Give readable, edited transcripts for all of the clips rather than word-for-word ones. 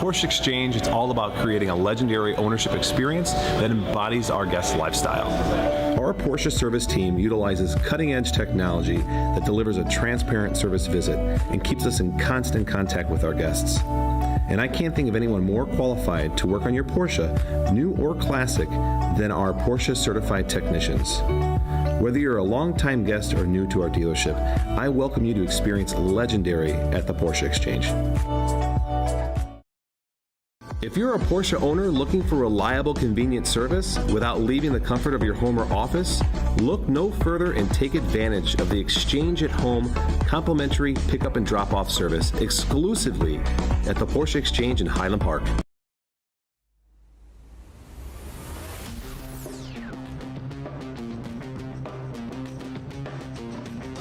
Porsche Exchange, it's all about creating a legendary ownership experience that embodies our guests' lifestyle. Our Porsche service team utilizes cutting-edge technology that delivers a transparent service visit and keeps us in constant contact with our guests. And I can't think of anyone more qualified to work on your Porsche, new or classic, than our Porsche certified technicians. Whether you're a longtime guest or new to our dealership, I welcome you to experience legendary at the Porsche Exchange. If you're a Porsche owner looking for reliable, convenient service without leaving the comfort of your home or office, look no further and take advantage of the Exchange at Home complimentary pickup and drop-off service exclusively at the Porsche Exchange in Highland Park.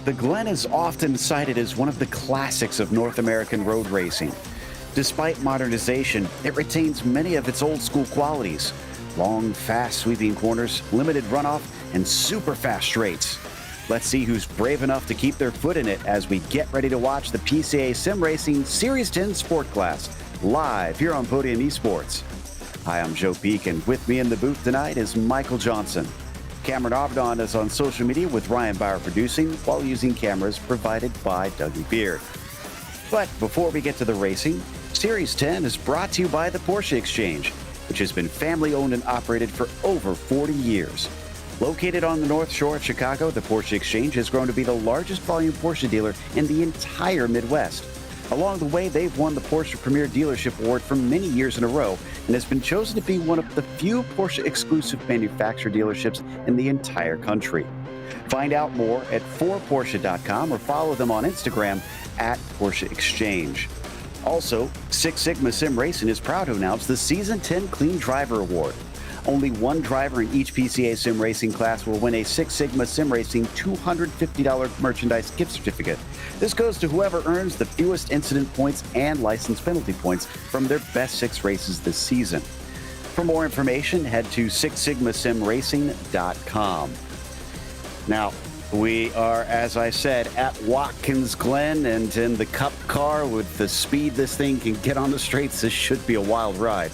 The Glen is often cited as one of the classics of North American road racing. Despite modernization, it retains many of its old school qualities. Long, fast sweeping corners, limited runoff, and super fast straights. Let's see who's brave enough to keep their foot in it as we get ready to watch the PCA Sim Racing Series 10 Sport Class live here on Podium Esports. Hi, I'm Joe Peak, and with me in the booth tonight is Michael Johnson. Cameron Avedon is on social media with Ryan Bauer producing while using cameras provided by Dougie Beard. But before we get to the racing, Series 10 is brought to you by the Porsche Exchange, which has been family owned and operated for over 40 years. Located on the North Shore of Chicago, the Porsche Exchange has grown to be the largest volume Porsche dealer in the entire Midwest. Along the way, they've won the Porsche Premier Dealership Award for many years in a row and has been chosen to be one of the few Porsche exclusive manufacturer dealerships in the entire country. Find out more at forporsche.com or follow them on Instagram at Porsche Exchange. Also, Six Sigma Sim Racing is proud to announce the Season 10 Clean Driver Award. Only one driver in each PCA Sim Racing class will win a Six Sigma Sim Racing $250 merchandise gift certificate. This goes to whoever earns the fewest incident points and license penalty points from their best 6 races this season. For more information, head to sixsigmasimracing.com. Now, we are, as I said, at Watkins Glen and in the Cup car with the speed this thing can get on the straights. This should be a wild ride.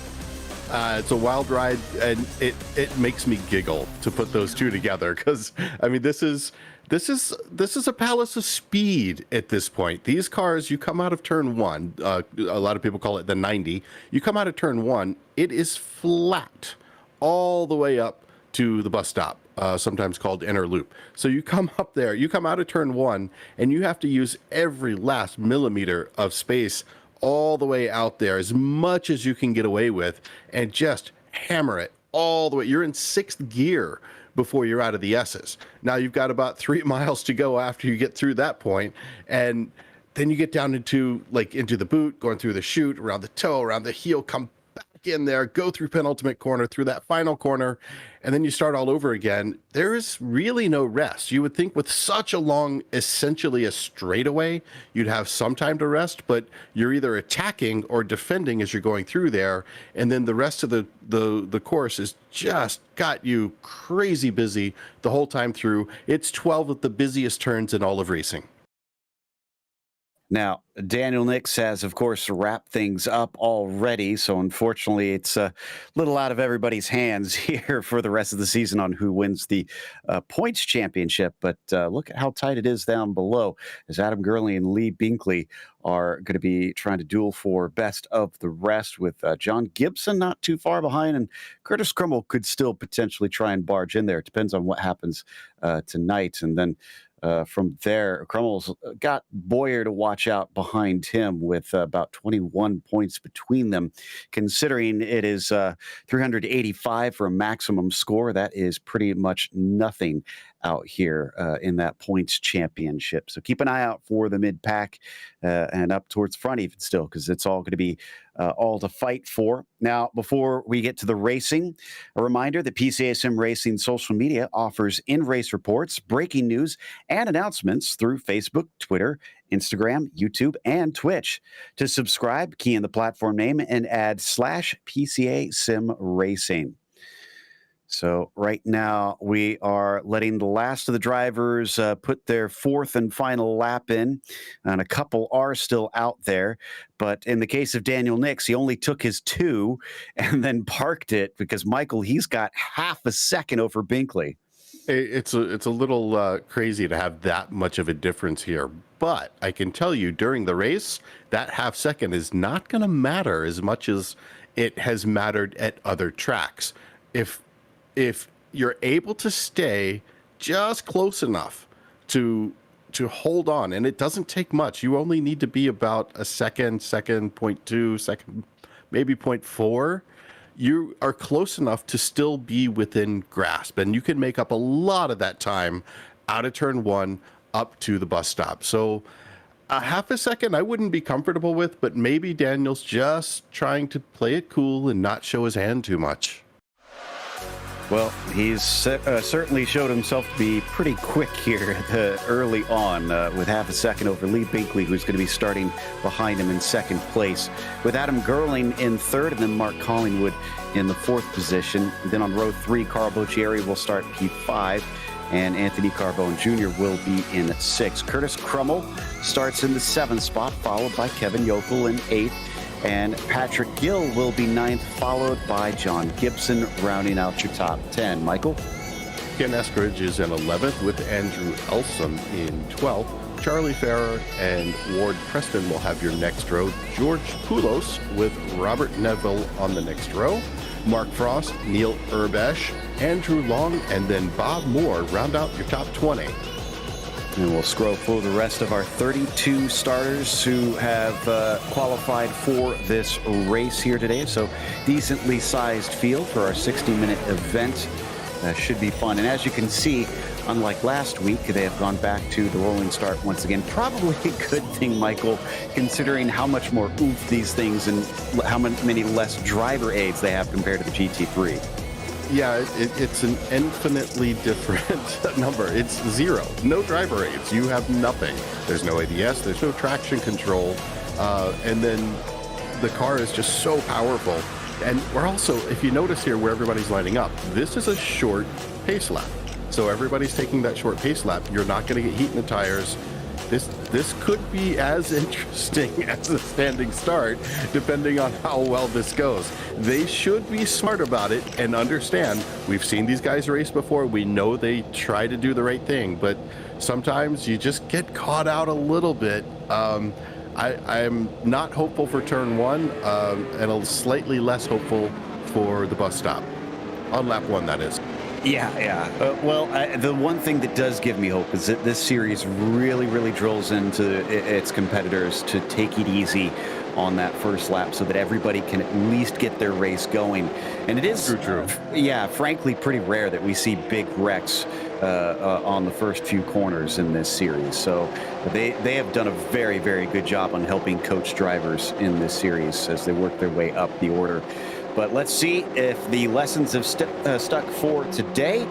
It's a wild ride, and it makes me giggle to put those two together because, I mean, this is a palace of speed at this point. These cars, you come out of turn one, a lot of people call it the 90. You come out of turn one, it is flat all the way up to the bus stop, sometimes called inner loop. So you come up there, you come out of turn one, and you have to use every last millimeter of space all the way out there, as much as you can get away with, and just hammer it all the way. You're in 6th gear before you're out of the S's. Now you've got about 3 miles to go after you get through that point, and then you get down into the boot, going through the chute, around the toe, around the heel, come back in there, go through penultimate corner, through that final corner, and then you start all over again. There is really no rest. You would think with such a long, essentially a straightaway, you'd have some time to rest, but you're either attacking or defending as you're going through there, and then the rest of the course is just got you crazy busy the whole time through. It's 12 of the busiest turns in all of racing. Now, Daniel Nix has, of course, wrapped things up already, so unfortunately it's a little out of everybody's hands here for the rest of the season on who wins the points championship, but look at how tight it is down below, as Adam Gurley and Lee Binkley are going to be trying to duel for best of the rest, with John Gibson not too far behind, and Curtis Crummell could still potentially try and barge in there. It depends on what happens tonight, and then from there, Crummel's got Boyer to watch out behind him with about 21 points between them. Considering it is 385 for a maximum score, that is pretty much nothing out here in that points championship. So keep an eye out for the mid-pack and up towards front even still, because it's all going to be all to fight for. Now, before we get to the racing, a reminder that PCA Sim Racing social media offers in-race reports, breaking news, and announcements through Facebook, Twitter, Instagram, YouTube, and Twitch. To subscribe, key in the platform name and add /PCA Sim Racing. So right now we are letting the last of the drivers put their fourth and final lap in, and a couple are still out there. But in the case of Daniel Nix, he only took his two and then parked it because Michael, he's got half a second over Binkley. It's a little crazy to have that much of a difference here, but I can tell you during the race that half second is not going to matter as much as it has mattered at other tracks. If you're able to stay just close enough to hold on, and it doesn't take much. You only need to be about a second, 0.2, second, maybe 0.4. You are close enough to still be within grasp, and you can make up a lot of that time out of turn one up to the bus stop. So a half a second I wouldn't be comfortable with, but maybe Daniel's just trying to play it cool and not show his hand too much. Well, he's certainly showed himself to be pretty quick here early on with half a second over Lee Binkley, who's going to be starting behind him in second place, with Adam Gerling in third and then Mark Collingwood in the fourth position. Then on row 3, Carl Boccieri will start P5 and Anthony Carbone Jr. will be in 6. Curtis Crummell starts in the 7th spot, followed by Kevin Yokel in 8th. And Patrick Gill will be 9th, followed by John Gibson, rounding out your top 10. Michael? Ken Eskridge is in 11th with Andrew Elsom in 12th. Charlie Farrer and Ward Preston will have your next row. George Poulos with Robert Neville on the next row. Mark Frost, Neil Urbash, Andrew Long, and then Bob Moore round out your top 20. And we'll scroll through the rest of our 32 starters who have qualified for this race here today. So decently sized field for our 60-minute event. Should be fun. And as you can see, unlike last week, they have gone back to the rolling start once again. Probably a good thing, Michael, considering how much more oomph these things and how many less driver aids they have compared to the GT3. Yeah, it's an infinitely different number. It's 0. No driver aids. You have nothing. There's no ABS. There's no traction control. And then the car is just so powerful. And we're also, if you notice here where everybody's lining up, this is a short pace lap. So everybody's taking that short pace lap. You're not going to get heat in the tires. This could be as interesting as a standing start, depending on how well this goes. They should be smart about it and understand. We've seen these guys race before. We know they try to do the right thing, but sometimes you just get caught out a little bit. I'm not hopeful for turn 1 and a slightly less hopeful for the bus stop. On lap 1, that is. Yeah. Well, the one thing that does give me hope is that this series really drills into its competitors to take it easy on that first lap so that everybody can at least get their race going. And it is, True. Yeah, frankly, pretty rare that we see big wrecks on the first few corners in this series. So they have done a very good job on helping coach drivers in this series as they work their way up the order. But let's see if the lessons have stuck for today,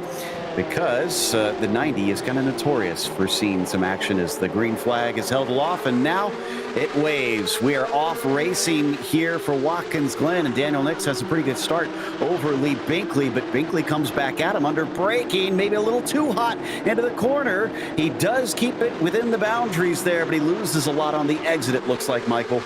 because the 90 is kind of notorious for seeing some action as the green flag is held aloft, and now it waves. We are off racing here for Watkins Glen, and Daniel Nix has a pretty good start over Lee Binkley, but Binkley comes back at him under braking, maybe a little too hot into the corner. He does keep it within the boundaries there, but he loses a lot on the exit, it looks like, Michael.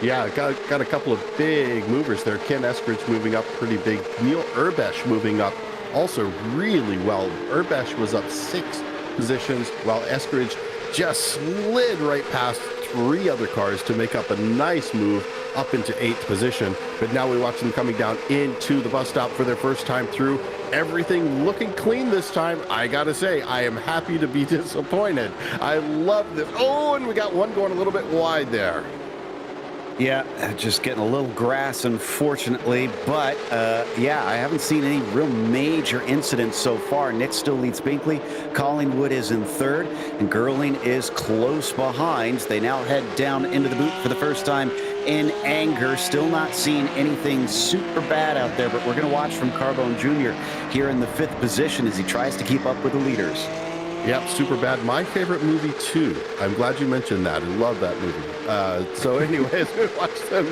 Yeah, got a couple of big movers there. Ken Eskridge moving up pretty big. Neil Urbash moving up also really well. Urbash was up 6 positions while Eskridge just slid right past 3 other cars to make up a nice move up into 8th position. But now we watch them coming down into the bus stop for their first time through. Everything looking clean this time. I gotta say, I am happy to be disappointed. I love this. Oh, and we got one going a little bit wide there. Yeah, just getting a little grass, unfortunately. But, yeah, I haven't seen any real major incidents so far. Nick still leads Binkley. Collingwood is in 3rd, and Gerling is close behind. They now head down into the boot for the first time in anger. Still not seeing anything super bad out there, but we're going to watch from Carbone Jr. here in the 5th position as he tries to keep up with the leaders. Yep, super bad. My favorite movie, too. I'm glad you mentioned that. I love that movie. So anyways, we watch them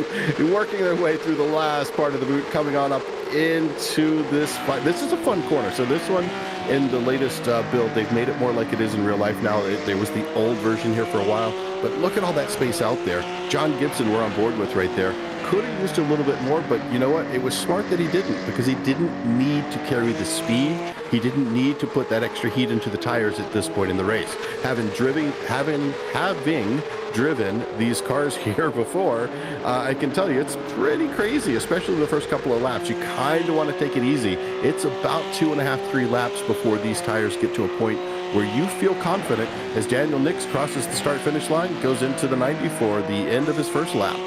working their way through the last part of the boot, coming on up into this fight. This is a fun corner. So this one, in the latest build, they've made it more like it is in real life now. There was the old version here for a while, but look at all that space out there. John Gibson we're on board with right there. Could have used a little bit more, but you know what? It was smart that he didn't, because he didn't need to carry the speed. He didn't need to put that extra heat into the tires at this point in the race. Having driven these cars here before, I can tell you it's pretty crazy, especially the first couple of laps. You kind of want to take it easy. It's about 2.5, 3 laps before these tires get to a point where you feel confident as Daniel Nix crosses the start-finish line, goes into the 90 for the end of his first lap.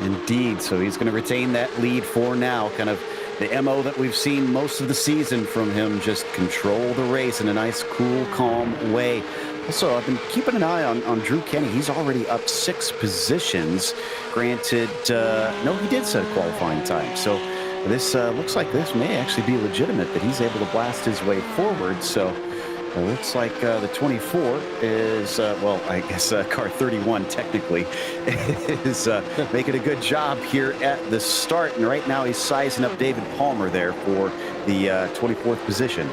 Indeed, so he's going to retain that lead for now, kind of the MO that we've seen most of the season from him, just control the race in a nice, cool, calm way. Also, I've been keeping an eye on Drew Kenny. He's already up 6 positions. Granted, no, he did set a qualifying time, so this looks like this may actually be legitimate, that he's able to blast his way forward. So it looks like the 24 is, well, I guess car 31 technically is making a good job here at the start. And right now he's sizing up David Palmer there for the 24th position.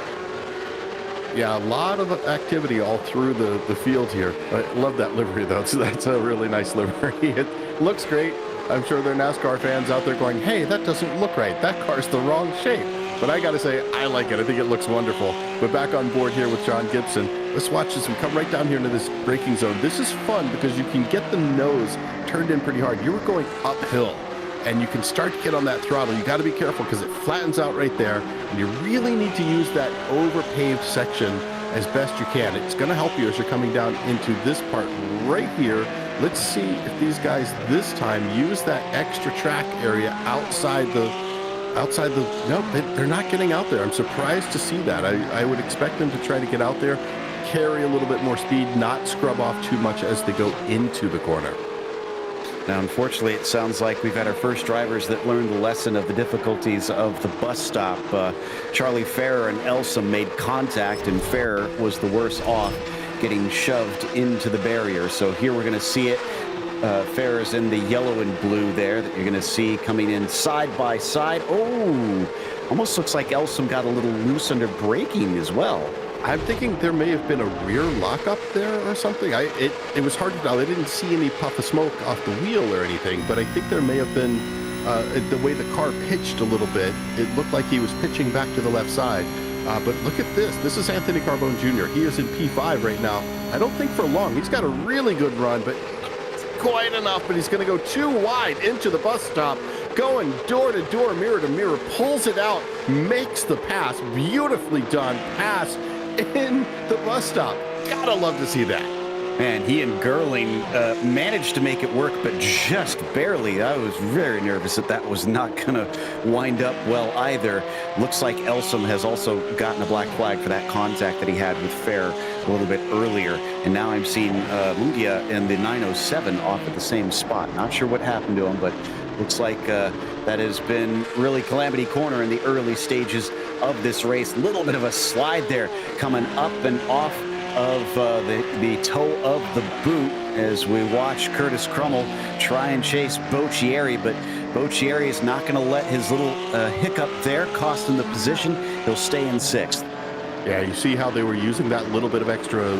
Yeah, a lot of activity all through the field here. I love that livery, though. So that's a really nice livery. It looks great. I'm sure there are NASCAR fans out there going, hey, that doesn't look right. That car's the wrong shape. But I got to say, I like it. I think it looks wonderful. But back on board here with John Gibson. Let's watch this. We come right down here into this braking zone. This is fun because you can get the nose turned in pretty hard. You were going uphill, and you can start to get on that throttle. You got to be careful because it flattens out right there, and you really need to use that overpaved section as best you can. It's going to help you as you're coming down into this part right here. Let's see if these guys this time use that extra track area outside the, no, they're not getting out there. I'm surprised to see that. I would expect them to try to get out there, carry a little bit more speed, not scrub off too much as they go into the corner. Now, unfortunately, it sounds like we've had our first drivers that learned the lesson of the difficulties of the bus stop. Charlie Ferrer and Elsom made contact, and Ferrer was the worse off, getting shoved into the barrier. So here we're going to see it. Ferrer's in the yellow and blue there that you're going to see coming in side by side. Oh, almost looks like Elsom got a little loose under braking as well. I'm thinking there may have been a rear lockup there or something. It was hard to tell. I didn't see any puff of smoke off the wheel or anything, but I think there may have been the way the car pitched a little bit. It looked like he was pitching back to the left side. But look at this. This is Anthony Carbone Jr. He is in P5 right now. I don't think for long. He's got a really good run, but quite enough. But he's going to go too wide into the bus stop. Going door to door, mirror to mirror, pulls it out, makes the pass. Beautifully done pass in the bus stop. Gotta love to see that. Man, he and Gerling managed to make it work, but just barely. I was very nervous that was not going to wind up well either. Looks like Elsom has also gotten a black flag for that contact that he had with Ferrer a little bit earlier. And now I'm seeing Mundia in the 907 off at the same spot. Not sure what happened to him, but looks like that has been really calamity corner in the early stages of this race. A little bit of a slide there coming up and off of the toe of the boot as we watch Curtis Crummell try and chase Boccieri, but Boccieri is not going to let his little hiccup there cost him the position. He'll stay in 6th. Yeah, you see how they were using that little bit of extra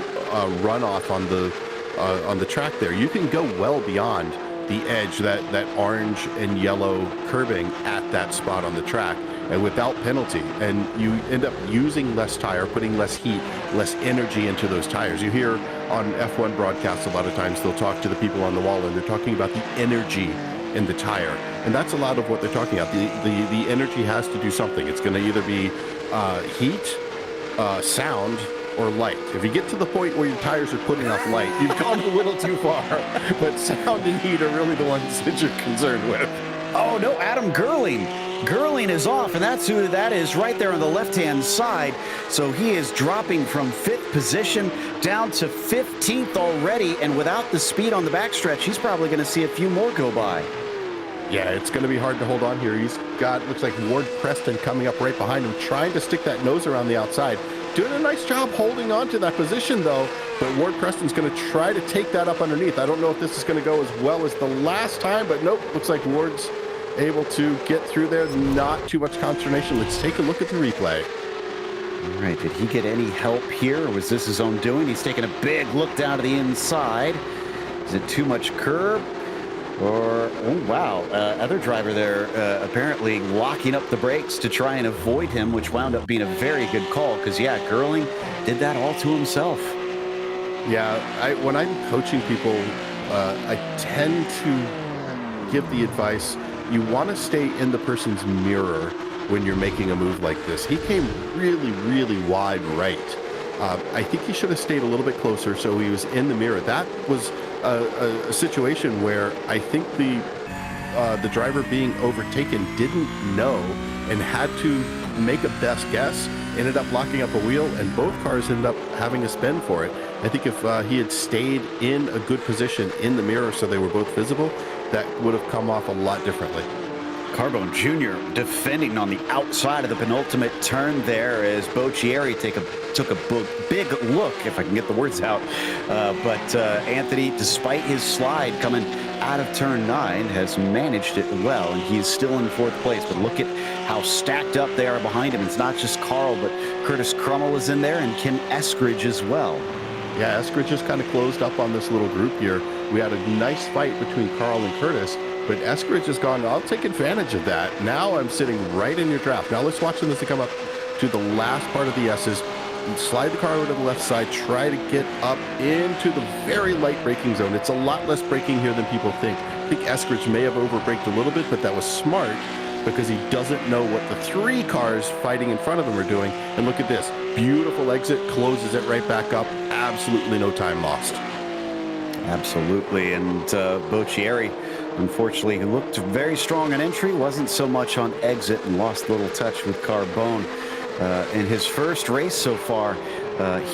runoff on the track there. You can go well beyond the edge, that orange and yellow curbing at that spot on the track, and without penalty, and you end up using less tire, putting less heat, less energy into those tires. You hear on F1 broadcasts a lot of times they'll talk to the people on the wall and they're talking about the energy in the tire, and that's a lot of what they're talking about. The energy has to do something. It's going to either be heat, sound, or light. If you get to the point where your tires are putting off light, you've gone a little too far. But sound and heat are really the ones that you're concerned with. Oh no, Adam Gerling. Gerling is off, and that's who that is right there on the left-hand side. So he is dropping from 5th position down to 15th already, and without the speed on the backstretch, he's probably going to see a few more go by. Yeah, it's going to be hard to hold on here. He's got, looks like Ward Preston coming up right behind him, trying to stick that nose around the outside. Doing a nice job holding on to that position, though. But Ward Preston's going to try to take that up underneath. I don't know if this is going to go as well as the last time, but nope. Looks like Ward's able to get through there. Not too much consternation. Let's take a look at the replay. All right, did he get any help here, or was this his own doing? He's taking a big look down to the inside. Is it too much curb? Or, oh, wow, other driver there apparently locking up the brakes to try and avoid him, which wound up being a very good call because, yeah, Gerling did that all to himself. Yeah, when I'm coaching people, I tend to give the advice, you want to stay in the person's mirror when you're making a move like this. He came really, really wide right. I think he should have stayed a little bit closer so he was in the mirror. That was a situation where I think the driver being overtaken didn't know and had to make a best guess, ended up locking up a wheel, and both cars ended up having a spin for it. I think if he had stayed in a good position in the mirror so they were both visible, that would have come off a lot differently. Carbone Jr. defending on the outside of the penultimate turn there as Boccieri took a big look, if I can get the words out. But Anthony, despite his slide coming out of turn 9, has managed it well, and he's still in 4th place. But look at how stacked up they are behind him. It's not just Carl, but Curtis Crummell is in there, and Ken Eskridge as well. Yeah, Eskridge just kind of closed up on this little group here. We had a nice fight between Carl and Curtis, but Eskridge has gone, I'll take advantage of that. Now I'm sitting right in your draft. Now let's watch them as they come up to the last part of the S's. Slide the car over to the left side, try to get up into the very light braking zone. It's a lot less braking here than people think. I think Eskridge may have overbraked a little bit, but that was smart because he doesn't know what the 3 cars fighting in front of him are doing. And look at this, beautiful exit, closes it right back up. Absolutely no time lost. Absolutely, and Boccieri, unfortunately, who looked very strong on entry, wasn't so much on exit and lost a little touch with Carbone in his first race so far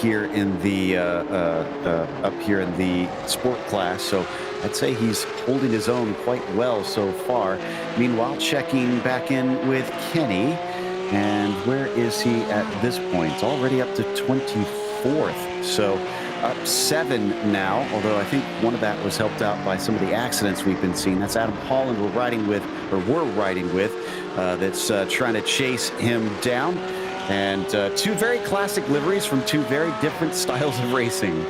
here in the up here in the sport class. So I'd say he's holding his own quite well so far. Meanwhile, checking back in with Kenny, and where is he at this point? It's already up to 24th. So up 7 now, although I think one of that was helped out by some of the accidents we've been seeing. That's Adam Holland we're riding with, that's trying to chase him down. And 2 very classic liveries from 2 very different styles of racing.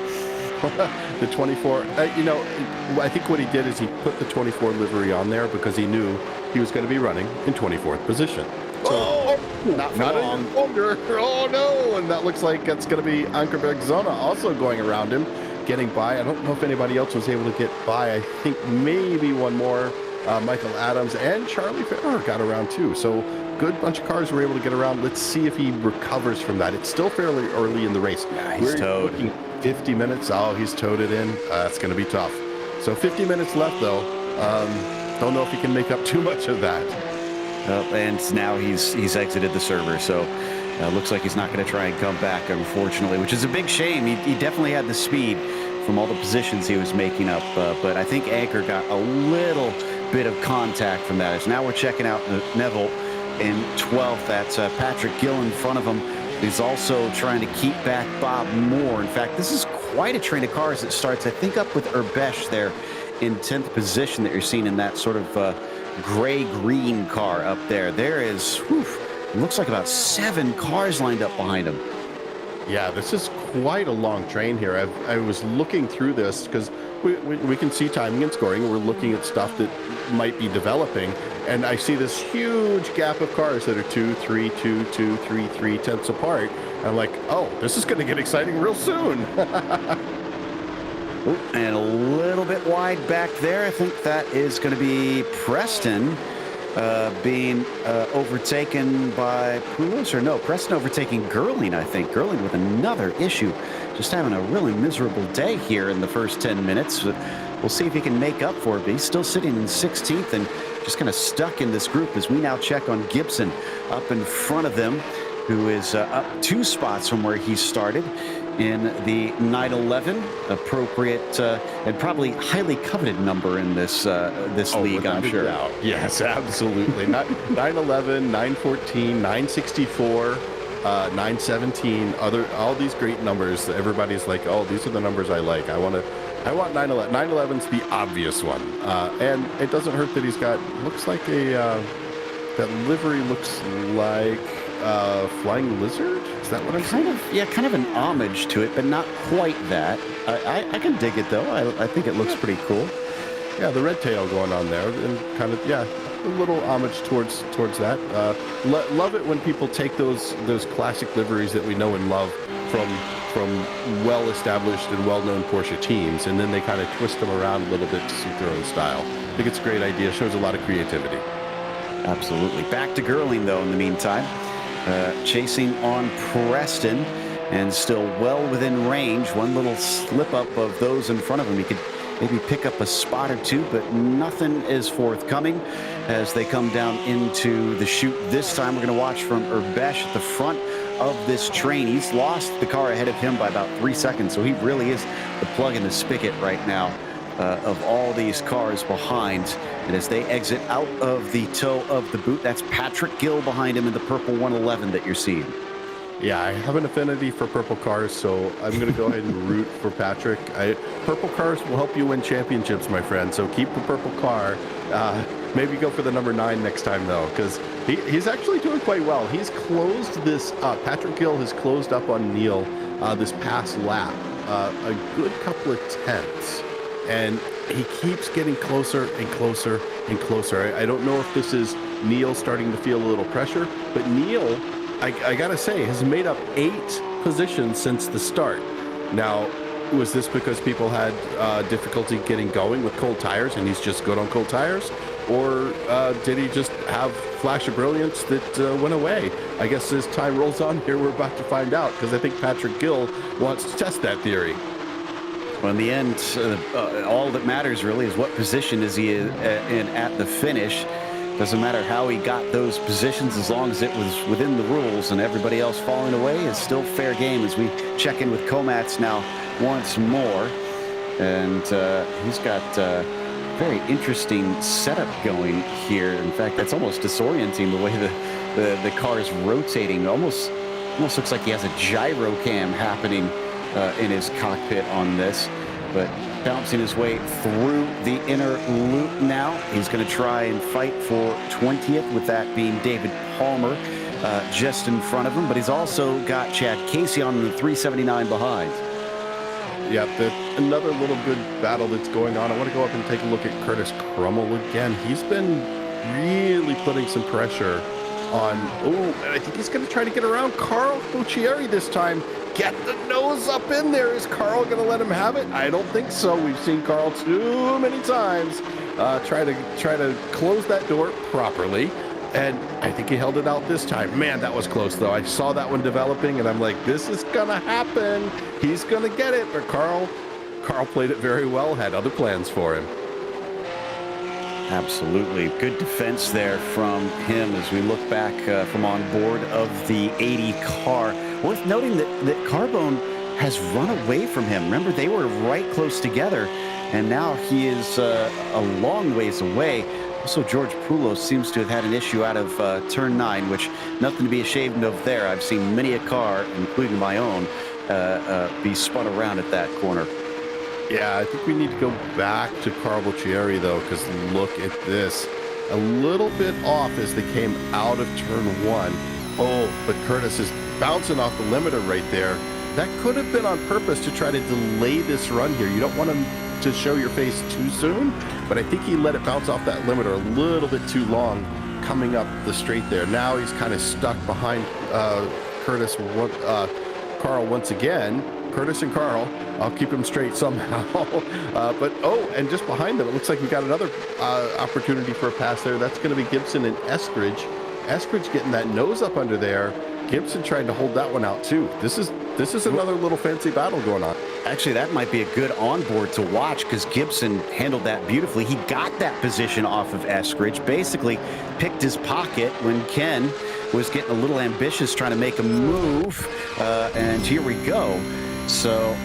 The 24, I think what he did is he put the 24 livery on there because he knew he was going to be running in 24th position. So, not long. Longer. Oh no! And that looks like it's going to be Ankerberg Zona also going around him, getting by. I don't know if anybody else was able to get by. I think maybe one more. Michael Adams and Charlie Farrer got around too. So good bunch of cars were able to get around. Let's see if he recovers from that. It's still fairly early in the race. Yeah, he's towed. 50 minutes. Oh, he's towed it in. That's going to be tough. So 50 minutes left though. Don't know if he can make up too much of that. And now he's exited the server, so looks like he's not going to try and come back, unfortunately, which is a big shame. He definitely had the speed from all the positions he was making up, but I think Anchor got a little bit of contact from that. As now we're checking out Neville in 12th. That's Patrick Gill in front of him. He's also trying to keep back Bob Moore. In fact, this is quite a train of cars that starts, I think, up with Urbesh there in 10th position that you're seeing in that sort of gray-green car up there. There is, looks like about 7 cars lined up behind him. Yeah, this is quite a long train here. I was looking through this because we can see timing and scoring. We're looking at stuff that might be developing, and I see this huge gap of cars that are 2, 3, 2, 2, 3, 3 tenths apart. I'm like, oh, this is going to get exciting real soon. And a little bit wide back there. I think that is going to be Preston being overtaken by Poulos, or no, Preston overtaking Gerling, I think. Gerling with another issue. Just having a really miserable day here in the first 10 minutes. We'll see if he can make up for it, but he's still sitting in 16th and just kind of stuck in this group as we now check on Gibson up in front of them, who is up 2 spots from where he started in the 911, appropriate and probably highly coveted number in this league, I'm sure. Yes, absolutely. 911, 914, 964. 917, all these great numbers. Everybody's like, oh, these are the numbers I like. I want 911. 911's the obvious one, and it doesn't hurt that he's got, looks like that livery looks like flying lizard. Is that what I'm saying? Kind of an homage to it, but not quite that. I can dig it though. I think it looks pretty cool. Yeah, the red tail going on there, and kind of, yeah, a little homage towards that. Love it when people take those classic liveries that we know and love from well-established and well-known Porsche teams, and then they kind of twist them around a little bit to suit their own style. I think it's a great idea. Shows a lot of creativity. Absolutely. Back to Girling though. In the meantime, chasing on Preston, and still well within range. One little slip up of those in front of him, he could maybe pick up a spot or two, but nothing is forthcoming as they come down into the chute. This time we're going to watch from Urbesh at the front of this train. He's lost the car ahead of him by about 3 seconds, so he really is the plug in the spigot right now of all these cars behind. And as they exit out of the toe of the boot, that's Patrick Gill behind him in the purple 111 that you're seeing. Yeah, I have an affinity for purple cars, so I'm going to go ahead and root for Patrick. Purple cars will help you win championships, my friend, so keep the purple car. Maybe go for the number 9 next time, though, because he's actually doing quite well. He's closed this up. Patrick Gill has closed up on Neil this past lap a good couple of tenths, and he keeps getting closer and closer and closer. I don't know if this is Neil starting to feel a little pressure, but Neil, I gotta say, has made up 8 positions since the start. Now, was this because people had difficulty getting going with cold tires and he's just good on cold tires? Or did he just have flash of brilliance that went away? I guess as time rolls on here, we're about to find out, because I think Patrick Gill wants to test that theory. Well, in the end, all that matters really is what position is he in at the finish. Doesn't matter how he got those positions, as long as it was within the rules, and everybody else falling away is still fair game. As we check in with Komats now once more, and he's got very interesting setup going here. In fact, that's almost disorienting, the way the car is rotating. Almost looks like he has a gyro cam happening in his cockpit on this, but bouncing his way through the inner loop now. He's going to try and fight for 20th, with that being David Palmer just in front of him, but he's also got Chad Casey on the 379 behind. Yeah, another little good battle that's going on. I want to go up and take a look at Curtis Crummell again. He's been really putting some pressure on, I think he's going to try to get around Carl Buccieri this time. Get the nose up in there. Is Carl going to let him have it? I don't think so. We've seen Carl too many times try to close that door properly, and I think he held it out this time. Man, that was close, though. I saw that one developing, and I'm like, this is going to happen. He's going to get it, but Carl played it very well, had other plans for him. Absolutely. Good defense there from him as we look back from on board of the 80 car. Worth noting that Carbone has run away from him. Remember, they were right close together, and now he is a long ways away. Also, George Poulos seems to have had an issue out of turn 9, which nothing to be ashamed of there. I've seen many a car, including my own, be spun around at that corner. Yeah, I think we need to go back to Carl Buccieri, though, because look at this. A little bit off as they came out of turn 1. Oh, but Curtis is bouncing off the limiter right there. That could have been on purpose to try to delay this run here. You don't want him to show your face too soon, but I think he let it bounce off that limiter a little bit too long coming up the straight there. Now he's kind of stuck behind Carl once again. Curtis and Carl, I'll keep him straight somehow. And just behind them, it looks like we got another opportunity for a pass there. That's going to be Gibson and Eskridge. Eskridge getting that nose up under there. Gibson trying to hold that one out too. This is another little fancy battle going on. Actually, that might be a good onboard to watch, because Gibson handled that beautifully. He got that position off of Eskridge, basically picked his pocket when Ken was getting a little ambitious trying to make a move, and here we go. So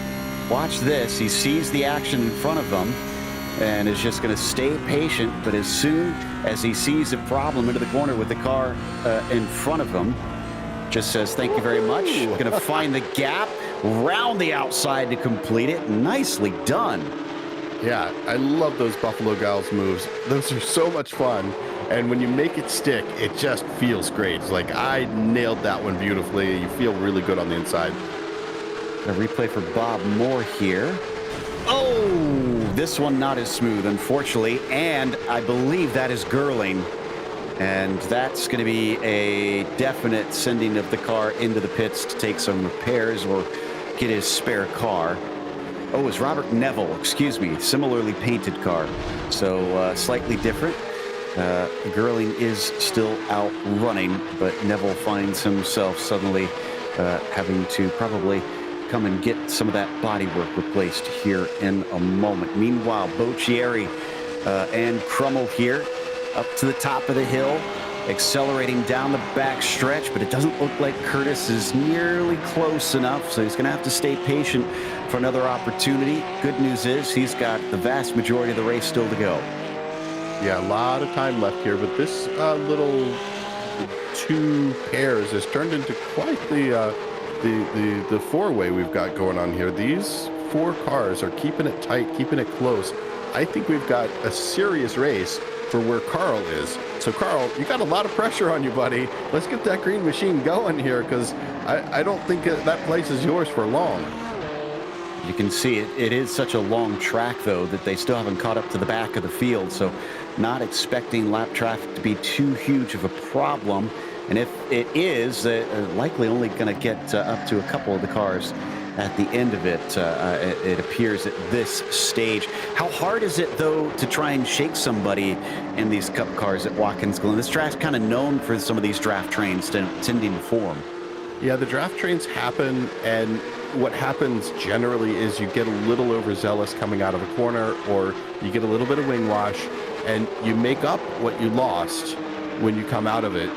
watch this. He sees the action in front of him and is just going to stay patient, but as soon as he sees a problem into the corner with the car in front of him, Just says, thank you very much. Going to find the gap, round the outside to complete it. Nicely done. Yeah, I love those Buffalo Gals moves. Those are so much fun. And when you make it stick, it just feels great. It's like, I nailed that one beautifully. You feel really good on the inside. A replay for Bob Moore here. Oh, this one not as smooth, unfortunately. And I believe that is Gerling. And that's going to be a definite sending of the car into the pits to take some repairs or get his spare car. Oh, it was Robert Neville, excuse me, similarly painted car. So slightly different. Gerling is still out running, but Neville finds himself suddenly having to probably come and get some of that bodywork replaced here in a moment. Meanwhile, Boccieri and Crummell here up to the top of the hill, accelerating down the back stretch, but it doesn't look like Curtis is nearly close enough, so he's going to have to stay patient for another opportunity. Good news is he's got the vast majority of the race still to go. Yeah, a lot of time left here, but this little two pairs has turned into quite the four-way we've got going on here. These four cars are keeping it tight, keeping it close. I think we've got a serious race for where Carl is. So Carl, you got a lot of pressure on you, buddy. Let's get that green machine going here, because I don't think that place is yours for long. You can see it is such a long track, though, that they still haven't caught up to the back of the field. So not expecting lap traffic to be too huge of a problem. And if it is, likely only going to get up to a couple of the cars at the end of it, it appears at this stage. How hard is it, though, to try and shake somebody in these Cup cars at Watkins Glen? This track's kind of known for some of these draft trains tending to form. Yeah, the draft trains happen, and what happens generally is you get a little overzealous coming out of a corner, or you get a little bit of wing wash, and you make up what you lost when you come out of it.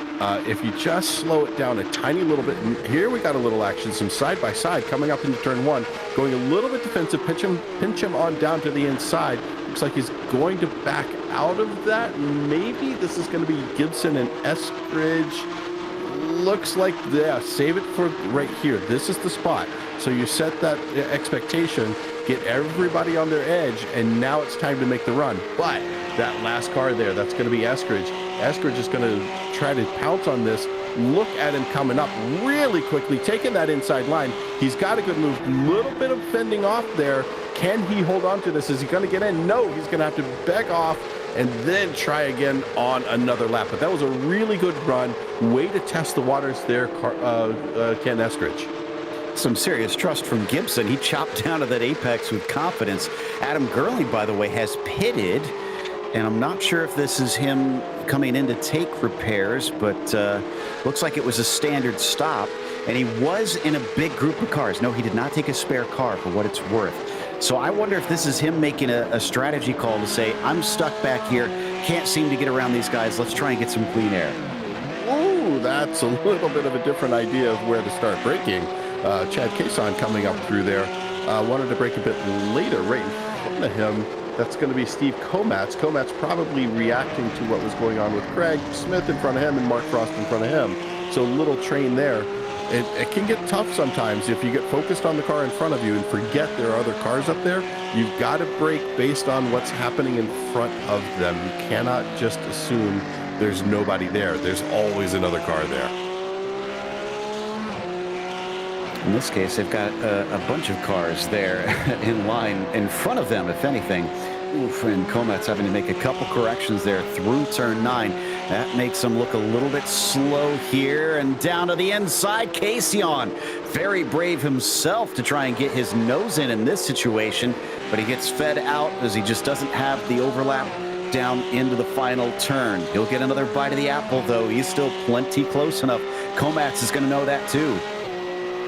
If you just slow it down a tiny little bit, and here we got a little action, some side-by-side coming up into turn one, going a little bit defensive, pinch him on down to the inside. Looks like he's going to back out of that. Maybe this is going to be Gibson and Eskridge. Looks like, yeah, save it for right here. This is the spot. So you set that expectation, get everybody on their edge, and now it's time to make the run. But that last car there, that's going to be Eskridge. Eskridge is going to try to pounce on this. Look at him coming up really quickly, taking that inside line. He's got a good move. Little bit of fending off there. Can he hold on to this? Is he going to get in? No, he's going to have to back off and then try again on another lap. But that was a really good run. Way to test the waters there, Ken Eskridge. Some serious trust from Gibson. He chopped down to that apex with confidence. Adam Gerling, by the way, has pitted, and I'm not sure if this is him coming in to take repairs, but looks like it was a standard stop, and he was in a big group of cars. No, he did not take a spare car, for what it's worth. So I wonder if this is him making a strategy call to say, I'm stuck back here, can't seem to get around these guys, let's try and get some clean air. Ooh, that's a little bit of a different idea of where to start braking. Chad Cason coming up through there. Wanted to brake a bit later, right in front of him. That's going to be Steve Komatz. Komatz probably reacting to what was going on with Craig Smith in front of him and Mark Frost in front of him. So a little train there. It can get tough sometimes if you get focused on the car in front of you and forget there are other cars up there. You've got to brake based on what's happening in front of them. You cannot just assume there's nobody there. There's always another car there. In this case, they've got a bunch of cars there in line in front of them, if anything. Oof, and Komatz having to make a couple corrections there through turn 9. That makes him look a little bit slow here, and down to the inside, Casion. Very brave himself to try and get his nose in this situation, but he gets fed out as he just doesn't have the overlap down into the final turn. He'll get another bite of the apple, though. He's still plenty close enough. Komatz is going to know that, too.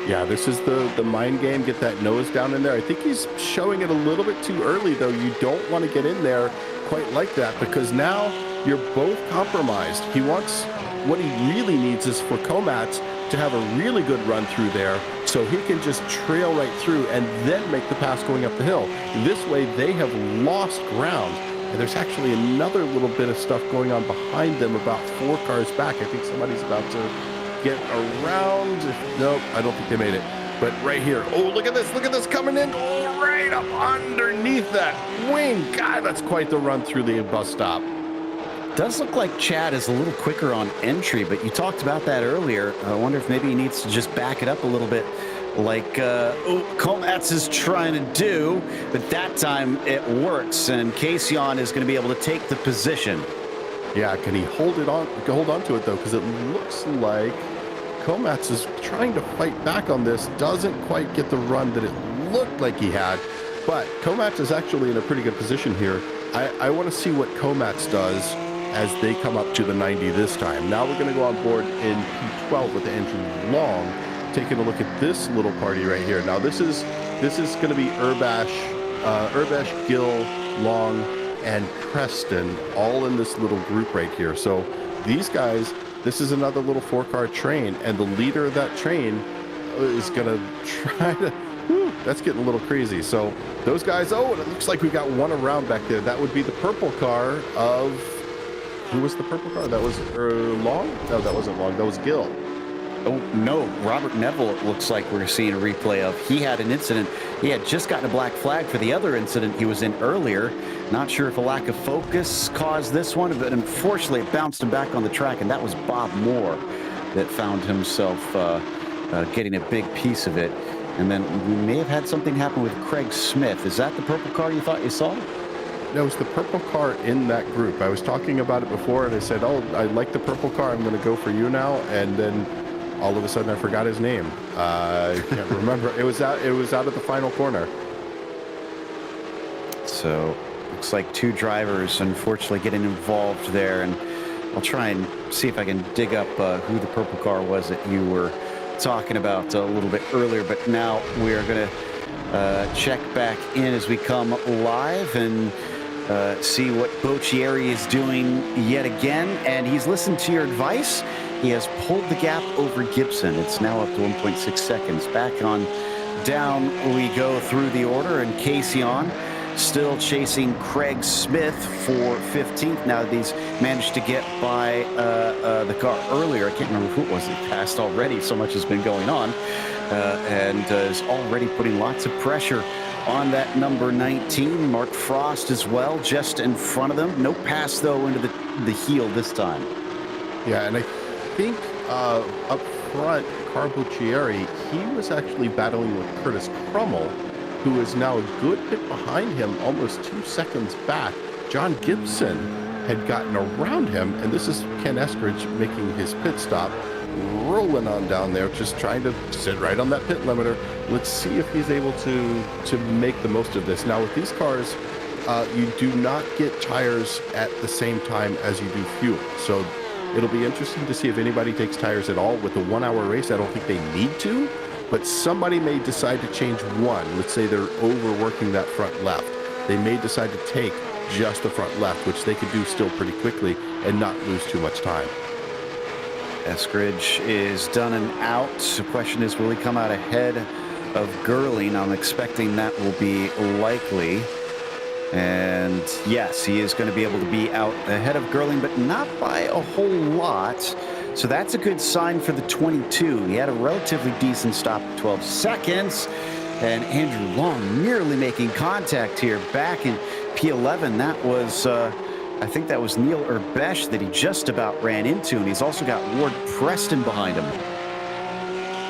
Yeah, this is the mind game. Get that nose down in there. I think he's showing it a little bit too early, though. You don't want to get in there quite like that, because now you're both compromised. He wants, what he really needs is for Komatz to have a really good run through there so he can just trail right through and then make the pass going up the hill. This way, they have lost ground. And there's actually another little bit of stuff going on behind them about 4 cars back. I think somebody's about to get around. Nope, I don't think they made it. But right here, oh, look at this coming in, oh, right up underneath that wing. God, that's quite the run through the bus stop. Does look like Chad is a little quicker on entry, but you talked about that earlier. I wonder if maybe he needs to just back it up a little bit like Komatz is trying to do, but that time it works, and Kaysion is going to be able to take the position. Yeah, can he hold on to it, though? Because it looks like Komatz is trying to fight back on this, doesn't quite get the run that it looked like he had, but Komatz is actually in a pretty good position here. I want to see what Komatz does as they come up to the 90 this time. Now we're going to go on board in P12 with the engine long, taking a look at this little party right here. Now this is going to be Urbash, Gill, Long, and Preston all in this little group right here. So these guys, this is another little 4-car train, and the leader of that train is going to try to, that's getting a little crazy. So those guys, oh, and it looks like we got one around back there. That would be the purple car of, who was the purple car? That was Long? No, that wasn't Long. That was Gill. Oh, no. Robert Neville, it looks like we're seeing a replay of. He had an incident. He had just gotten a black flag for the other incident he was in earlier. Not sure if a lack of focus caused this one, but unfortunately it bounced him back on the track, and that was Bob Moore that found himself getting a big piece of it. And then we may have had something happen with Craig Smith. Is that the purple car you thought you saw? That was the purple car in that group. I was talking about it before, and I said, oh, I like the purple car. I'm going to go for you now. And then all of a sudden I forgot his name. I can't remember. It was out of the final corner. So looks like two drivers unfortunately getting involved there, and I'll try and see if I can dig up who the purple car was that you were talking about a little bit earlier. But now we're going to check back in as we come live and see what Boccieri is doing yet again, and he's listened to your advice. He has pulled the gap over Gibson. It's now up to 1.6 seconds. Back on down we go through the order, and Kaysion still chasing Craig Smith for 15th. Now he's managed to get by the car earlier. I can't remember who it was that passed already. So much has been going on, and is already putting lots of pressure on that number 19. Mark Frost as well, just in front of them. No pass, though, into the heel this time. Yeah, and I think up front, Boccieri, he was actually battling with Curtis Crummell, who is now a good bit behind him, almost 2 seconds back. John Gibson had gotten around him, and this is Ken Eskridge making his pit stop, rolling on down there, just trying to sit right on that pit limiter. Let's see if he's able to make the most of this. Now with these cars, you do not get tires at the same time as you do fuel. So it'll be interesting to see if anybody takes tires at all. With a 1-hour race, I don't think they need to, but somebody may decide to change one. Let's say they're overworking that front left. They may decide to take just the front left, which they could do still pretty quickly and not lose too much time. Eskridge is done and out. The question is, will he come out ahead of Gerling? I'm expecting that will be likely. And yes, he is going to be able to be out ahead of Gerling, but not by a whole lot. So that's a good sign for the 22. He had a relatively decent stop at 12 seconds. And Andrew Long nearly making contact here back in P11. That was, I think that was Neil Urbesh that he just about ran into. And he's also got Ward Preston behind him.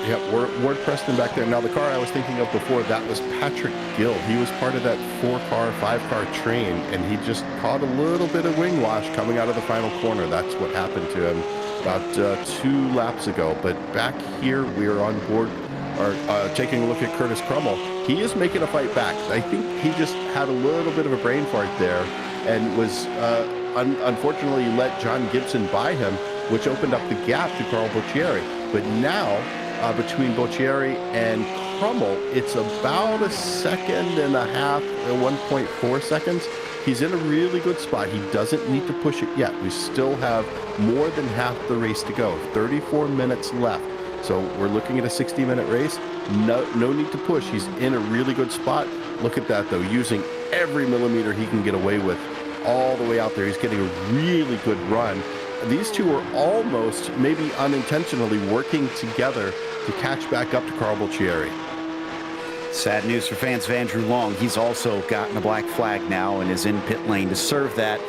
Yep, Ward Preston back there. Now, the car I was thinking of before, that was Patrick Gill. He was part of that 4-car, 5-car train, and he just caught a little bit of wing wash coming out of the final corner. That's what happened to him about 2 laps ago. But back here, we are on board, or taking a look at Curtis Crummell. He is making a fight back. I think he just had a little bit of a brain fart there and was unfortunately let John Gibson by him, which opened up the gap to Carl Boccieri. But now, between Boccieri and Crummell, it's about 1.5 seconds, 1.4 seconds. He's in a really good spot. He doesn't need to push it yet. We still have more than half the race to go, 34 minutes left. So we're looking at a 60-minute race. No need to push. He's in a really good spot. Look at that, though, using every millimeter he can get away with all the way out there. He's getting a really good run. these two are almost, maybe unintentionally, working together to catch back up to Carl Bolcieri. Sad news for fans of Andrew Long. He's also gotten a black flag now and is in pit lane to serve that.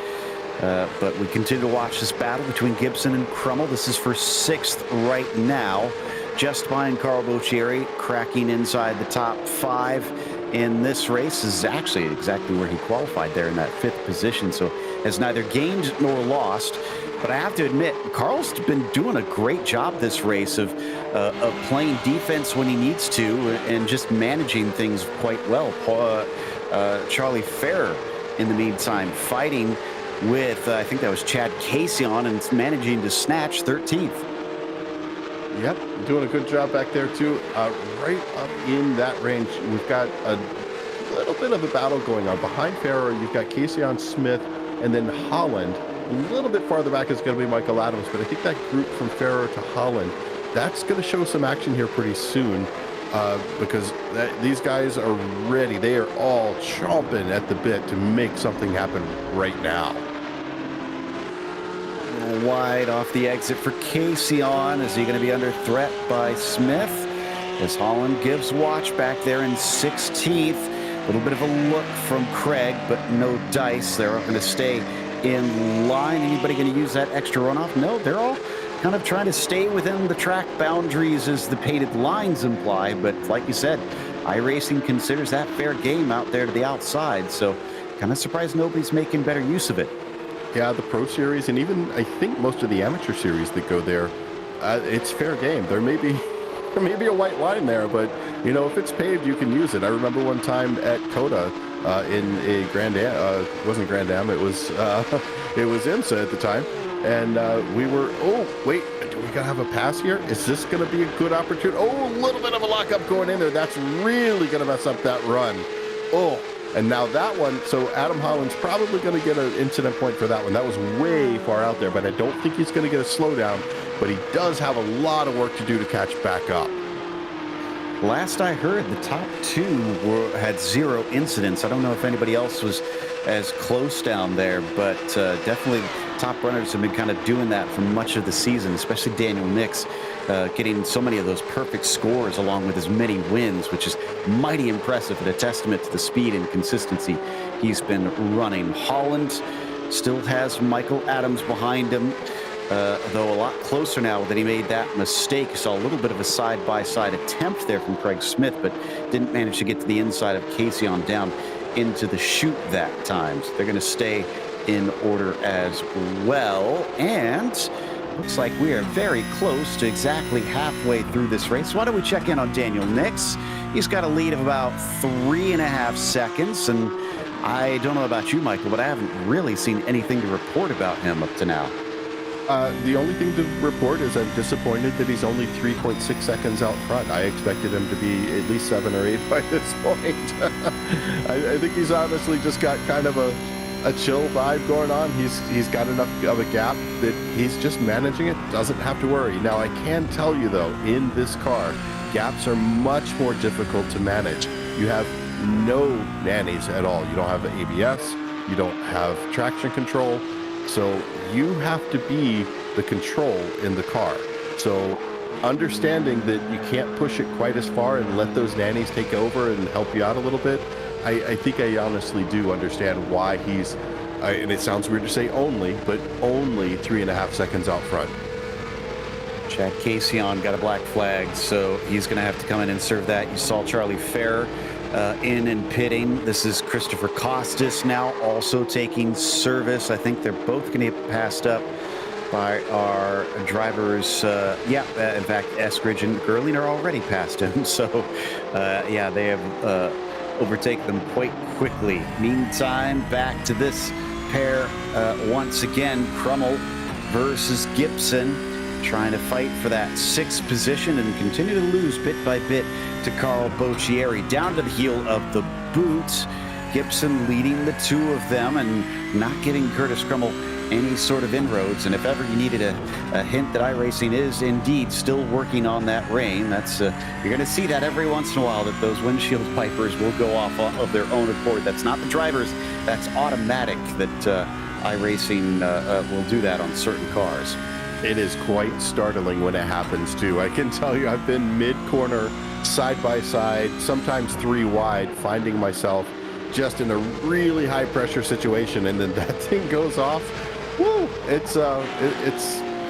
But we continue to watch this battle between Gibson and Crummell. This is for 6th right now. Just behind Carl Bolcieri, cracking inside the top 5 in this race. This is actually exactly where he qualified there in that 5th position. So has neither gained nor lost. But I have to admit, Carl's been doing a great job this race of playing defense when he needs to and just managing things quite well. Charlie Ferrer, in the meantime, fighting with, I think that was Chad Casey on, and managing to snatch 13th. Yep, doing a good job back there too. Right up in that range, we've got a little bit of a battle going on. Behind Ferrer, you've got Casey on Smith, and then Holland. A little bit farther back is going to be Michael Adams, but I think that group from Ferrer to Holland, that's going to show some action here pretty soon, because these guys are ready. They are all chomping at the bit to make something happen right now. Wide off the exit for Casey on. Is he going to be under threat by Smith? As Holland gives watch back there in 16th. A little bit of a look from Craig, but no dice. They're going to stay in line. Anybody going to use that extra runoff? No, they're all kind of trying to stay within the track boundaries as the painted lines imply. But like you said, iRacing considers that fair game out there to the outside. So kind of surprised nobody's making better use of it. Yeah, the Pro Series and even I think most of the Amateur Series that go there, it's fair game. There may be a white line there, but you know, if it's paved, you can use it. I remember one time at COTA in a Grand Am, it wasn't Grand Am, it was IMSA at the time, and we were, oh wait, do we gotta have a pass here? Is this gonna be a good opportunity? Oh, a little bit of a lockup going in there. That's really gonna mess up that run. Oh. And now that one, so Adam Holland's probably going to get an incident point for that one. That was way far out there, but I don't think he's going to get a slowdown. But he does have a lot of work to do to catch back up. Last I heard, the top 2 had 0 incidents. I don't know if anybody else was as close down there, but definitely top runners have been kind of doing that for much of the season, especially Daniel Nix, getting so many of those perfect scores along with as many wins, which is mighty impressive and a testament to the speed and consistency he's been running. Holland still has Michael Adams behind him, though a lot closer now that he made that mistake. Saw a little bit of a side-by-side attempt there from Craig Smith, but didn't manage to get to the inside of Casey on down into the chute that time. So they're going to stay in order as well. And looks like we are very close to exactly halfway through this race. Why don't we check in on Daniel Nix? He's got a lead of about 3.5 seconds. And I don't know about you, Michael, but I haven't really seen anything to report about him up to now. The only thing to report is I'm disappointed that he's only 3.6 seconds out front. I expected him to be at least 7 or 8 by this point. I think he's honestly just got kind of a chill vibe going on. He's got enough of a gap that he's just managing it, doesn't have to worry. Now, I can tell you, though, in this car, gaps are much more difficult to manage. You have no nannies at all. You don't have ABS. You don't have traction control. So you have to be the control in the car. So understanding that you can't push it quite as far and let those nannies take over and help you out a little bit, I think I honestly do understand why he's, and it sounds weird to say only, but only 3.5 seconds out front. Chad Casey on got a black flag, so he's going to have to come in and serve that. You saw Charlie Ferrer in and pitting. This is Christopher Costas now also taking service. I think they're both going to get passed up by our drivers. In fact, Eskridge and Gerling are already past him. So, they have overtaken them quite quickly. Meantime, back to this pair once again. Crummell versus Gibson, trying to fight for that 6th position and continue to lose bit by bit to Carl Bolcieri. Down to the heel of the boot. Gibson leading the 2 of them and not giving Curtis Crummell any sort of inroads. And if ever you needed a hint that iRacing is indeed still working on that rain, that's you're going to see that every once in a while, that those windshield wipers will go off of their own accord. That's not the drivers, that's automatic, that iRacing will do that on certain cars. It is quite startling when it happens too. I can tell you, I've been mid-corner, side by side, sometimes 3 wide, finding myself just in a really high pressure situation, and then that thing goes off. Woo! It's a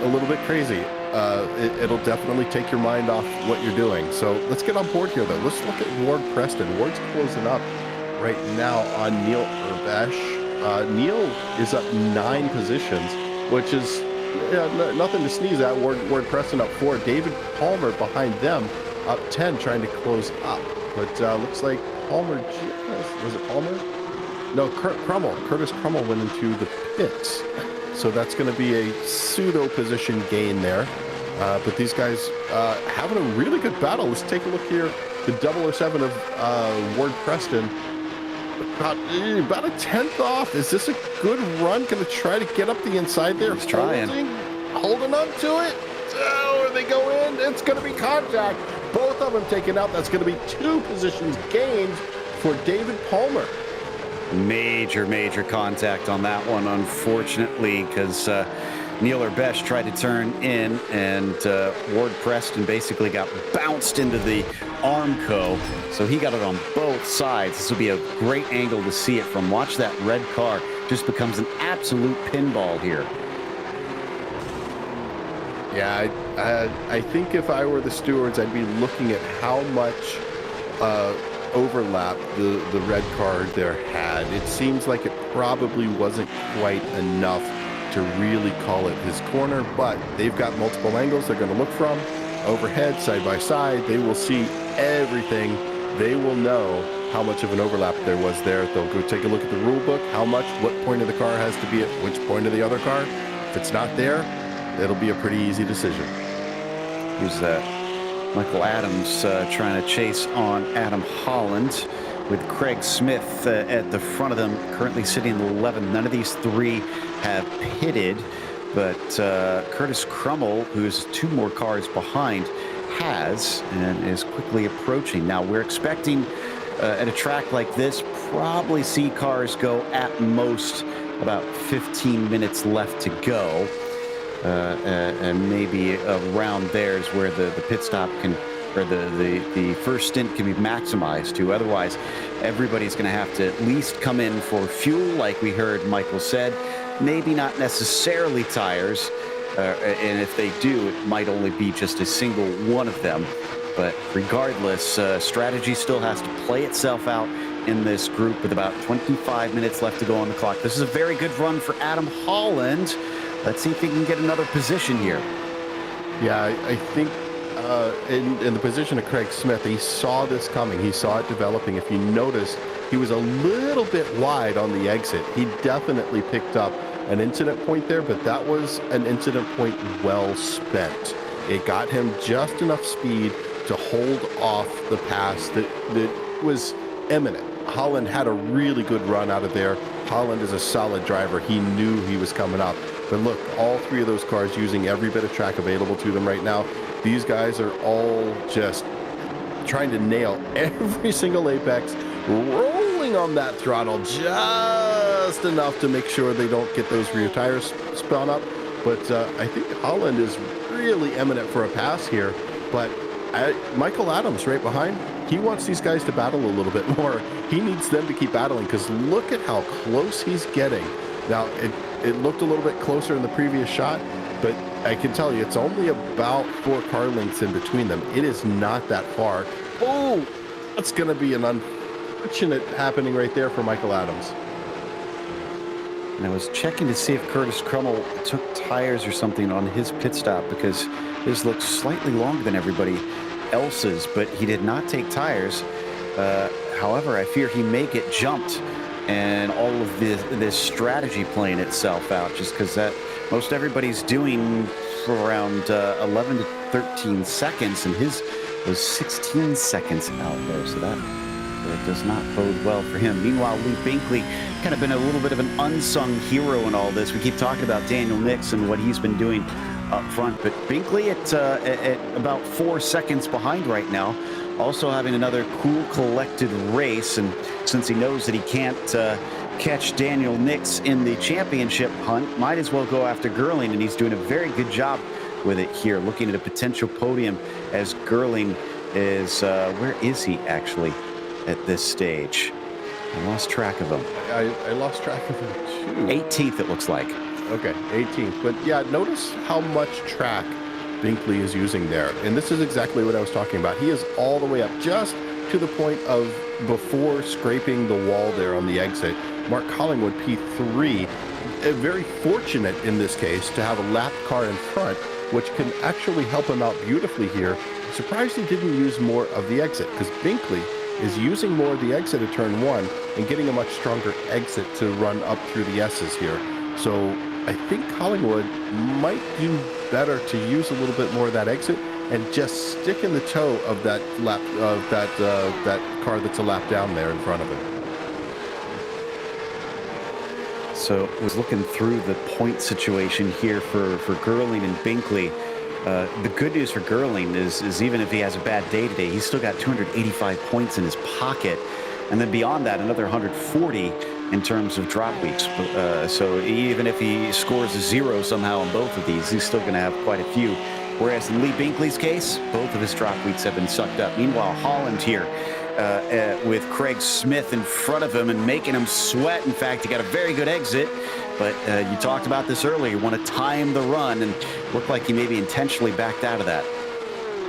little bit crazy. It'll definitely take your mind off what you're doing. So let's get on board here, though. Let's look at Ward Preston. Ward's closing up right now on Neil Urbash. Neil is up 9 positions, which is nothing to sneeze at. Ward Preston up 4. David Palmer behind them up 10, trying to close up. But looks like Palmer, was it Palmer? No, Curtis Crummell went into the pits. So that's going to be a pseudo position gain there. But these guys having a really good battle. Let's take a look here. The 007 of Ward Preston. About a 10th off. Is this a good run? Going to try to get up the inside there. He's trying. Holding up to it. Oh, they go in. It's going to be contact. Both of them taken out. That's going to be 2 positions gained for David Palmer. Major contact on that one, unfortunately, because Neil Urbesh tried to turn in, and Ward Preston basically got bounced into the Armco, so he got it on both sides. This will be a great angle to see it from. Watch that red car. Just becomes an absolute pinball here. Yeah, I think if I were the stewards, I'd be looking at how much overlap the red car there had. It seems like it probably wasn't quite enough to really call it his corner, but they've got multiple angles they're going to look from. Overhead, side by side, they will see everything. They will know how much of an overlap there was there. They'll go take a look at the rule book, how much, what point of the car has to be at which point of the other car. If it's not there, it'll be a pretty easy decision. Here's Michael Adams trying to chase on Adam Holland, with Craig Smith at the front of them, currently sitting in 11th. None of these 3 have pitted, but Curtis Crummell, who's 2 more cars behind, has, and is quickly approaching. Now, we're expecting at a track like this, probably see cars go at most about 15 minutes left to go. And maybe around there is where the pit stop can, or the first stint can be maximized to. Otherwise, everybody's going to have to at least come in for fuel, like we heard Michael said. Maybe not necessarily tires, and if they do, it might only be just a single one of them. But regardless, strategy still has to play itself out in this group with about 25 minutes left to go on the clock. This is a very good run for Adam Holland. Let's see if he can get another position here. Yeah, I think in the position of Craig Smith, he saw this coming. He saw it developing. If you notice, he was a little bit wide on the exit. He definitely picked up an incident point there, but that was an incident point well spent. It got him just enough speed to hold off the pass that was imminent. Holland had a really good run out of there. Holland is a solid driver. He knew he was coming up. But look, all 3 of those cars using every bit of track available to them right now. These guys are all just trying to nail every single apex, rolling on that throttle just enough to make sure they don't get those rear tires spun up. But I think Holland is really eminent for a pass here. But Michael Adams right behind, he wants these guys to battle a little bit more. He needs them to keep battling, because look at how close he's getting. Now, it looked a little bit closer in the previous shot, but I can tell you it's only about 4 car lengths in between them. It is not that far. Oh, that's going to be an unfortunate happening right there for Michael Adams. And I was checking to see if Curtis Crummell took tires or something on his pit stop, because his looks slightly longer than everybody else's, but he did not take tires. However, I fear he may get jumped, and all of this strategy playing itself out, just because that most everybody's doing for around 11 to 13 seconds, and his was 16 seconds out there, so that does not bode well for him. Meanwhile, Lee Binkley kind of been a little bit of an unsung hero in all this. We keep talking about Daniel Nix and what he's been doing up front, but Binkley at about 4 seconds behind right now, also having another cool, collected race. And since he knows that he can't catch Daniel Nix in the championship hunt. Might as well go after Gerling, and he's doing a very good job with it here, looking at a potential podium as Gerling is, where is he actually at this stage? I lost track of him. I lost track of him too. 18th, it looks like. Okay, 18th. But yeah, notice how much track Binkley is using there. And this is exactly what I was talking about. He is all the way up, just to the point of before scraping the wall there on the exit. Mark Collingwood, P3, very fortunate in this case to have a lapped car in front, which can actually help him out beautifully here. Surprised he didn't use more of the exit, because Binkley is using more of the exit at turn 1 and getting a much stronger exit to run up through the S's here. So I think Collingwood might do better to use a little bit more of that exit and just stick in the toe of that lap of that car that's a lap down there in front of him. So I was looking through the point situation here for Gerling and Binkley. The good news for Gerling is even if he has a bad day today, he's still got 285 points in his pocket. And then beyond that, another 140 in terms of drop weeks. So even if he scores a 0 somehow on both of these, he's still going to have quite a few. Whereas in Lee Binkley's case, both of his drop weeks have been sucked up. Meanwhile, Holland here with Craig Smith in front of him and making him sweat. In fact, he got a very good exit. But you talked about this earlier. You want to time the run, and looked like he maybe intentionally backed out of that.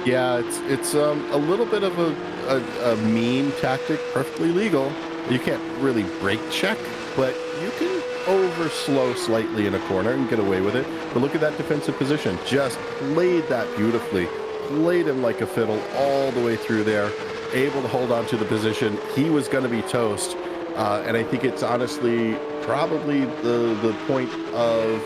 Yeah, it's a little bit of a mean tactic, perfectly legal. You can't really brake check, but you can over-slow slightly in a corner and get away with it. But look at that defensive position. Just played that beautifully. Played him like a fiddle all the way through there. Able to hold on to the position. He was going to be toast. And I think it's honestly probably the point of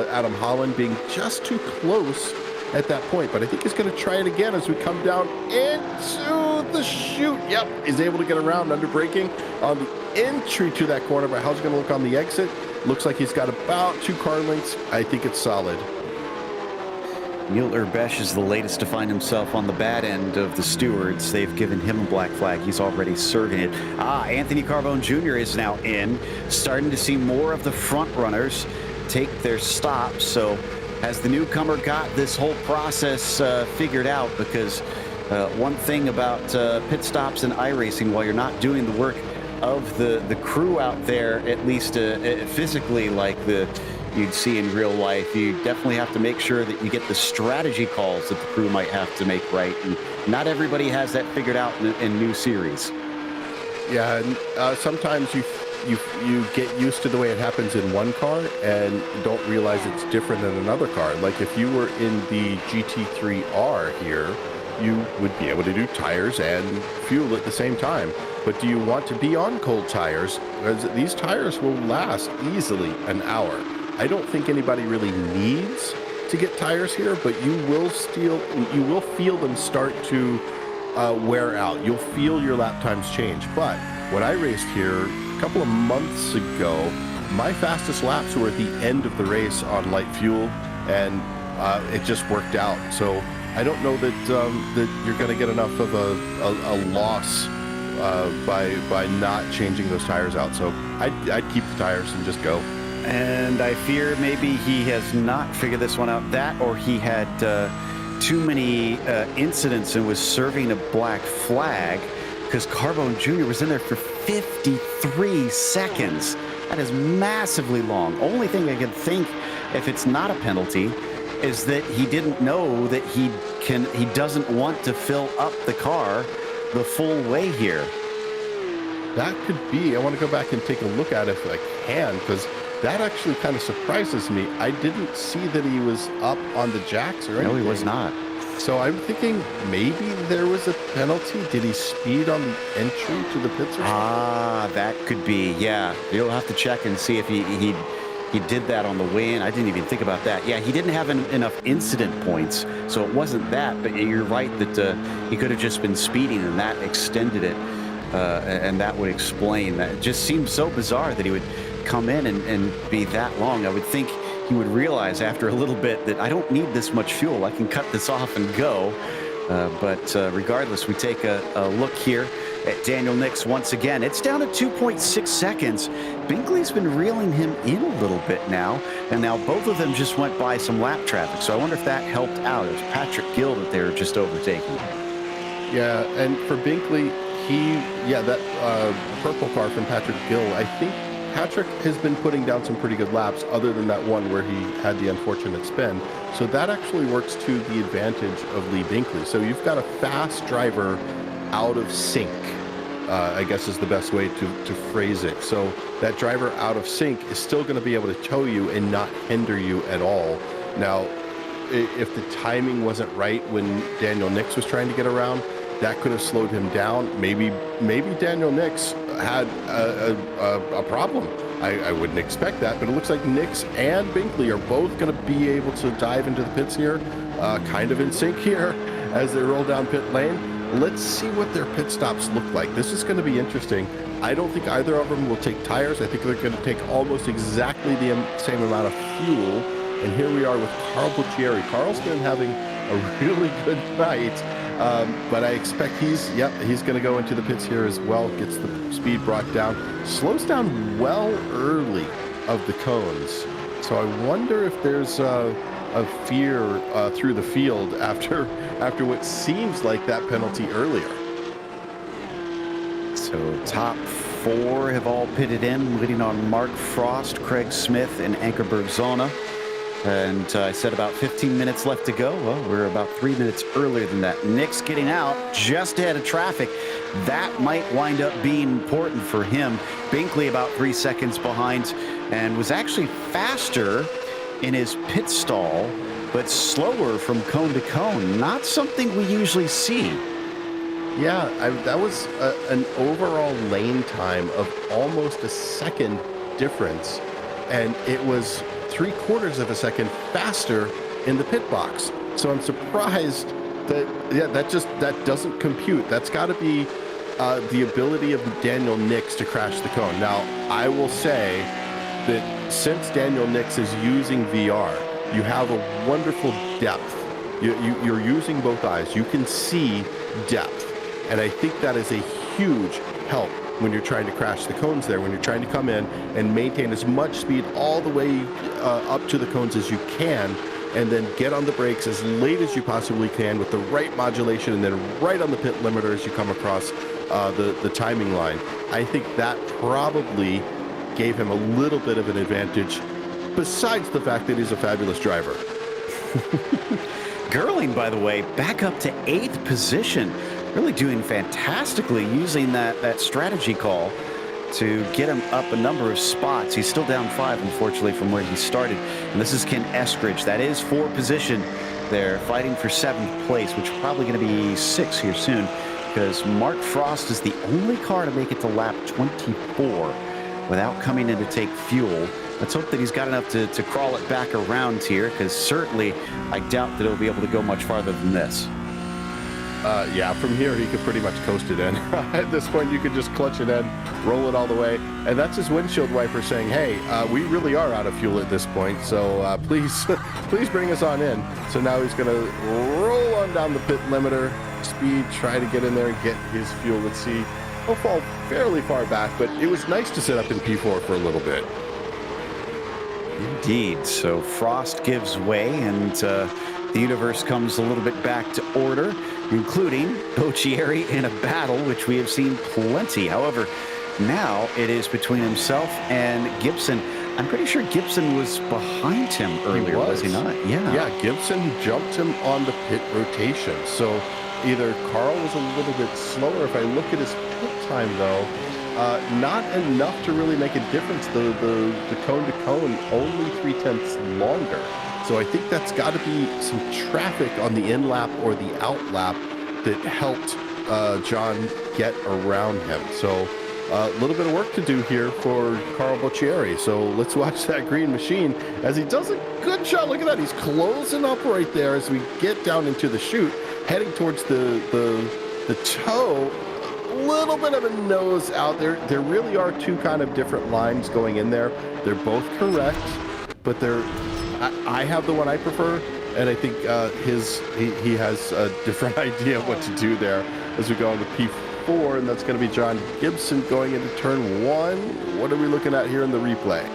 Adam Holland being just too close at that point. But I think he's going to try it again as we come down into the chute. Yep, he's able to get around under braking on the entry to that corner. But how's it going to look on the exit? Looks like he's got about 2 car lengths. I think it's solid. Neil Urbesh is the latest to find himself on the bad end of the stewards. They've given him a black flag. He's already serving it. Anthony Carbone Jr. is now in. Starting to see more of the front runners take their stops. So has the newcomer got this whole process figured out? Because one thing about pit stops and iRacing, while you're not doing the work of the crew out there, at least physically, like you'd see in real life, you definitely have to make sure that you get the strategy calls that the crew might have to make right. And not everybody has that figured out in new series. Yeah, and sometimes you get used to the way it happens in one car and don't realize it's different in another car. Like if you were in the GT3R here, you would be able to do tires and fuel at the same time. But do you want to be on cold tires? Because these tires will last easily an hour. I don't think anybody really needs to get tires here, but you will feel them start to wear out. You'll feel your lap times change. But when I raced here a couple of months ago, my fastest laps were at the end of the race on light fuel, and it just worked out. So I don't know that you're going to get enough of a loss by not changing those tires out. So I'd keep the tires and just go. And I fear maybe he has not figured this one out. That, or he had too many incidents and was serving a black flag, because Carbone Jr. was in there for 53 seconds. That is massively long. Only thing I can think, if it's not a penalty, is that he didn't know that he doesn't want to fill up the car the full way here. That could be. I want to go back and take a look at it if I can, because that actually kind of surprises me. I didn't see that he was up on the jacks or anything. No, he was not. So I'm thinking maybe there was a penalty. Did he speed on the entry to the pits or something? That could be. Yeah, you'll have to check and see if he did that on the way in. I didn't even think about that. Yeah, he didn't have enough incident points, so it wasn't that. But you're right that he could have just been speeding, and that extended it, and that would explain that. It just seems so bizarre that he would come in and be that long. I would think he would realize after a little bit that I don't need this much fuel. I can cut this off and go. But regardless, we take a look here Daniel Nix once again. It's down to 2.6 seconds. Binkley's been reeling him in a little bit now, and now both of them just went by some lap traffic. So I wonder if that helped out. It was Patrick Gill that they were just overtaking. Yeah, and for Binkley, that purple car from Patrick Gill, I think Patrick has been putting down some pretty good laps other than that one where he had the unfortunate spin. So that actually works to the advantage of Lee Binkley. So you've got a fast driver out of sync, I guess is the best way to phrase it. So that driver out of sync is still going to be able to tow you and not hinder you at all. Now, if the timing wasn't right when Daniel Nix was trying to get around, that could have slowed him down. Maybe Daniel Nix had a problem. I wouldn't expect that, but it looks like Nix and Binkley are both going to be able to dive into the pits here, kind of in sync here as they roll down pit lane. Let's see what their pit stops look like. This is going to be interesting. I don't think either of them will take tires. I think they're going to take almost exactly the same amount of fuel. And here we are with Carl Buccieri. Carl's been having a really good night. But I expect he's going to go into the pits here as well, gets the speed brought down, slows down well early of the cones. So I wonder if there's a fear through the field after what seems like that penalty earlier. So top four have all pitted in, leading on Mark Frost, Craig Smith, and Ankerberg Zona. And I said about 15 minutes left to go. Well, we're about 3 minutes earlier than that. Nick's getting out just ahead of traffic. That might wind up being important for him. Binkley about 3 seconds behind and was actually faster in his pit stall, but slower from cone to cone. Not something we usually see. Yeah, that was an overall lane time of almost a second difference. And it was 3/4 of a second faster in the pit box. So I'm surprised that doesn't compute. That's got to be the ability of Daniel Nix to crash the cone. Now, I will say that since Daniel Nix is using VR, you have a wonderful depth. You're using both eyes. You can see depth. And I think that is a huge help when you're trying to crash the cones there, when you're trying to come in and maintain as much speed all the way up to the cones as you can, and then get on the brakes as late as you possibly can with the right modulation, and then right on the pit limiter as you come across the timing line. I think that probably gave him a little bit of an advantage, besides the fact that he's a fabulous driver. Girling, by the way, back up to 8th position. Really doing fantastically using that strategy call to get him up a number of spots. He's still down 5, unfortunately, from where he started. And this is Ken Eskridge. That is 4th position there, fighting for 7th place, which is probably going to be 6 here soon, because Mark Frost is the only car to make it to lap 24 without coming in to take fuel. Let's hope that he's got enough to crawl it back around here, because certainly I doubt that he'll be able to go much farther than this. Yeah, from here he could pretty much coast it in. At this point, you could just clutch it in, roll it all the way, and that's his windshield wiper saying, "Hey, we really are out of fuel at this point, so please bring us on in." So now he's going to roll on down the pit limiter, speed, try to get in there and get his fuel. Let's see, he'll fall fairly far back, but it was nice to sit up in P4 for a little bit. Indeed. So Frost gives way, and the universe comes a little bit back to order, including Buccieri in a battle, which we have seen plenty. However, now it is between himself and Gibson. I'm pretty sure Gibson was behind him earlier, was he not? Yeah. Yeah, Gibson jumped him on the pit rotation. So either Carl was a little bit slower. If I look at his pit time, though, not enough to really make a difference. The cone to cone only 3/10 longer. So I think that's got to be some traffic on the in lap or the out lap that helped John get around him. So a little bit of work to do here for Carl Buccieri. So let's watch that green machine as he does a good job. Look at that. He's closing up right there as we get down into the chute, heading towards the toe. A little bit of a nose out there. There really are two kind of different lines going in there. They're both correct, but I have the one I prefer, and I think he has a different idea of what to do there as we go on the 4, and that's going to be John Gibson going into turn 1. What are we looking at here in the replay?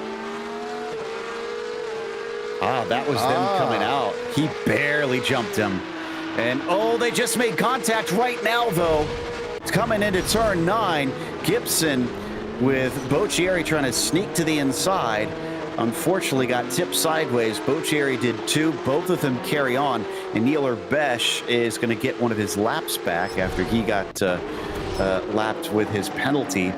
That was them coming out. He barely jumped him. And, they just made contact right now, though. It's coming into turn 9. Gibson with Boccieri trying to sneak to the inside. Unfortunately got tipped sideways. Boccieri did too. Both of them carry on. And Neil Urbesh is going to get one of his laps back after he got lapped with his penalty,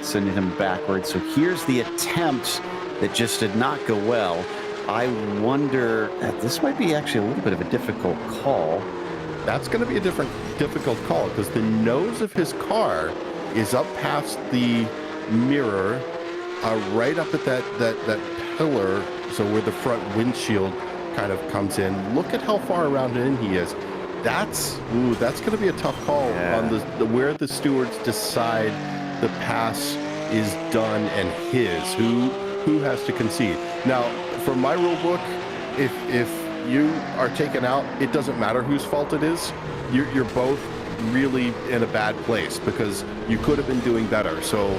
sending him backwards. So here's the attempt that just did not go well. I wonder, this might be actually a little bit of a difficult call. That's going to be a difficult call because the nose of his car is up past the mirror, right up at that pillar, so where the front windshield kind of comes in. Look at how far around in he is. That's going to be a tough call on the where the stewards decide the pass is done and who has to concede. Now, from my rule book, if you are taken out, it doesn't matter whose fault it is. You're both really in a bad place because you could have been doing better. So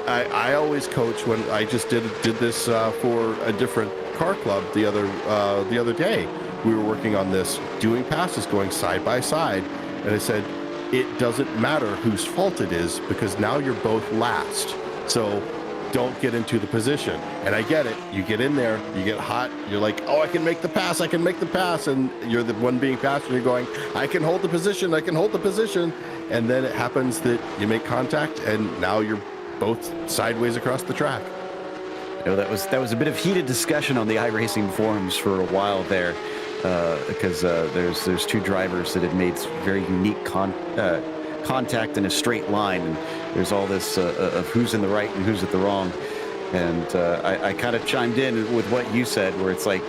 I always coach when I just did this for a different car club the other day. We were working on this, doing passes, going side by side, and I said it doesn't matter whose fault it is because now you're both last. So don't get into the position. And I get it. You get in there, you get hot, you're like, I can make the pass, and you're the one being passed, and you're going, I can hold the position, and then it happens that you make contact, and now you're both sideways across the track. That was a bit of heated discussion on the iRacing forums for a while there, because there's two drivers that had made very unique contact in a straight line, and there's all this of who's in the right and who's at the wrong. And I kind of chimed in with what you said, where it's like,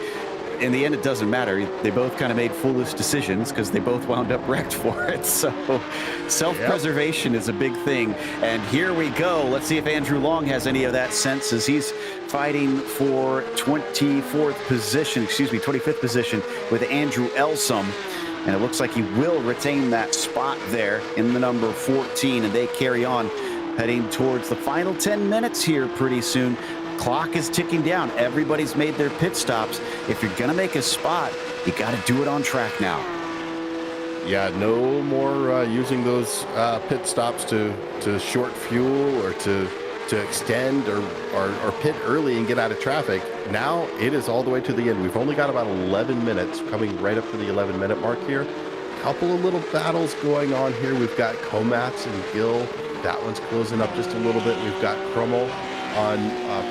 in the end, it doesn't matter. They both kind of made foolish decisions because they both wound up wrecked for it. So self-preservation is a big thing. And here we go. Let's see if Andrew Long has any of that sense as he's fighting for 25th position with Andrew Elsom. And it looks like he will retain that spot there in the number 14, and they carry on heading towards the final 10 minutes here pretty soon. Clock is ticking down. Everybody's made their pit stops. If you're going to make a spot, you got to do it on track now. Yeah, no more using those pit stops to short fuel or to extend or pit early and get out of traffic. Now it is all the way to the end. We've only got about 11 minutes, coming right up to the 11-minute mark here. Couple of little battles going on here. We've got Komatz and Gill. That one's closing up just a little bit. We've got Krummel on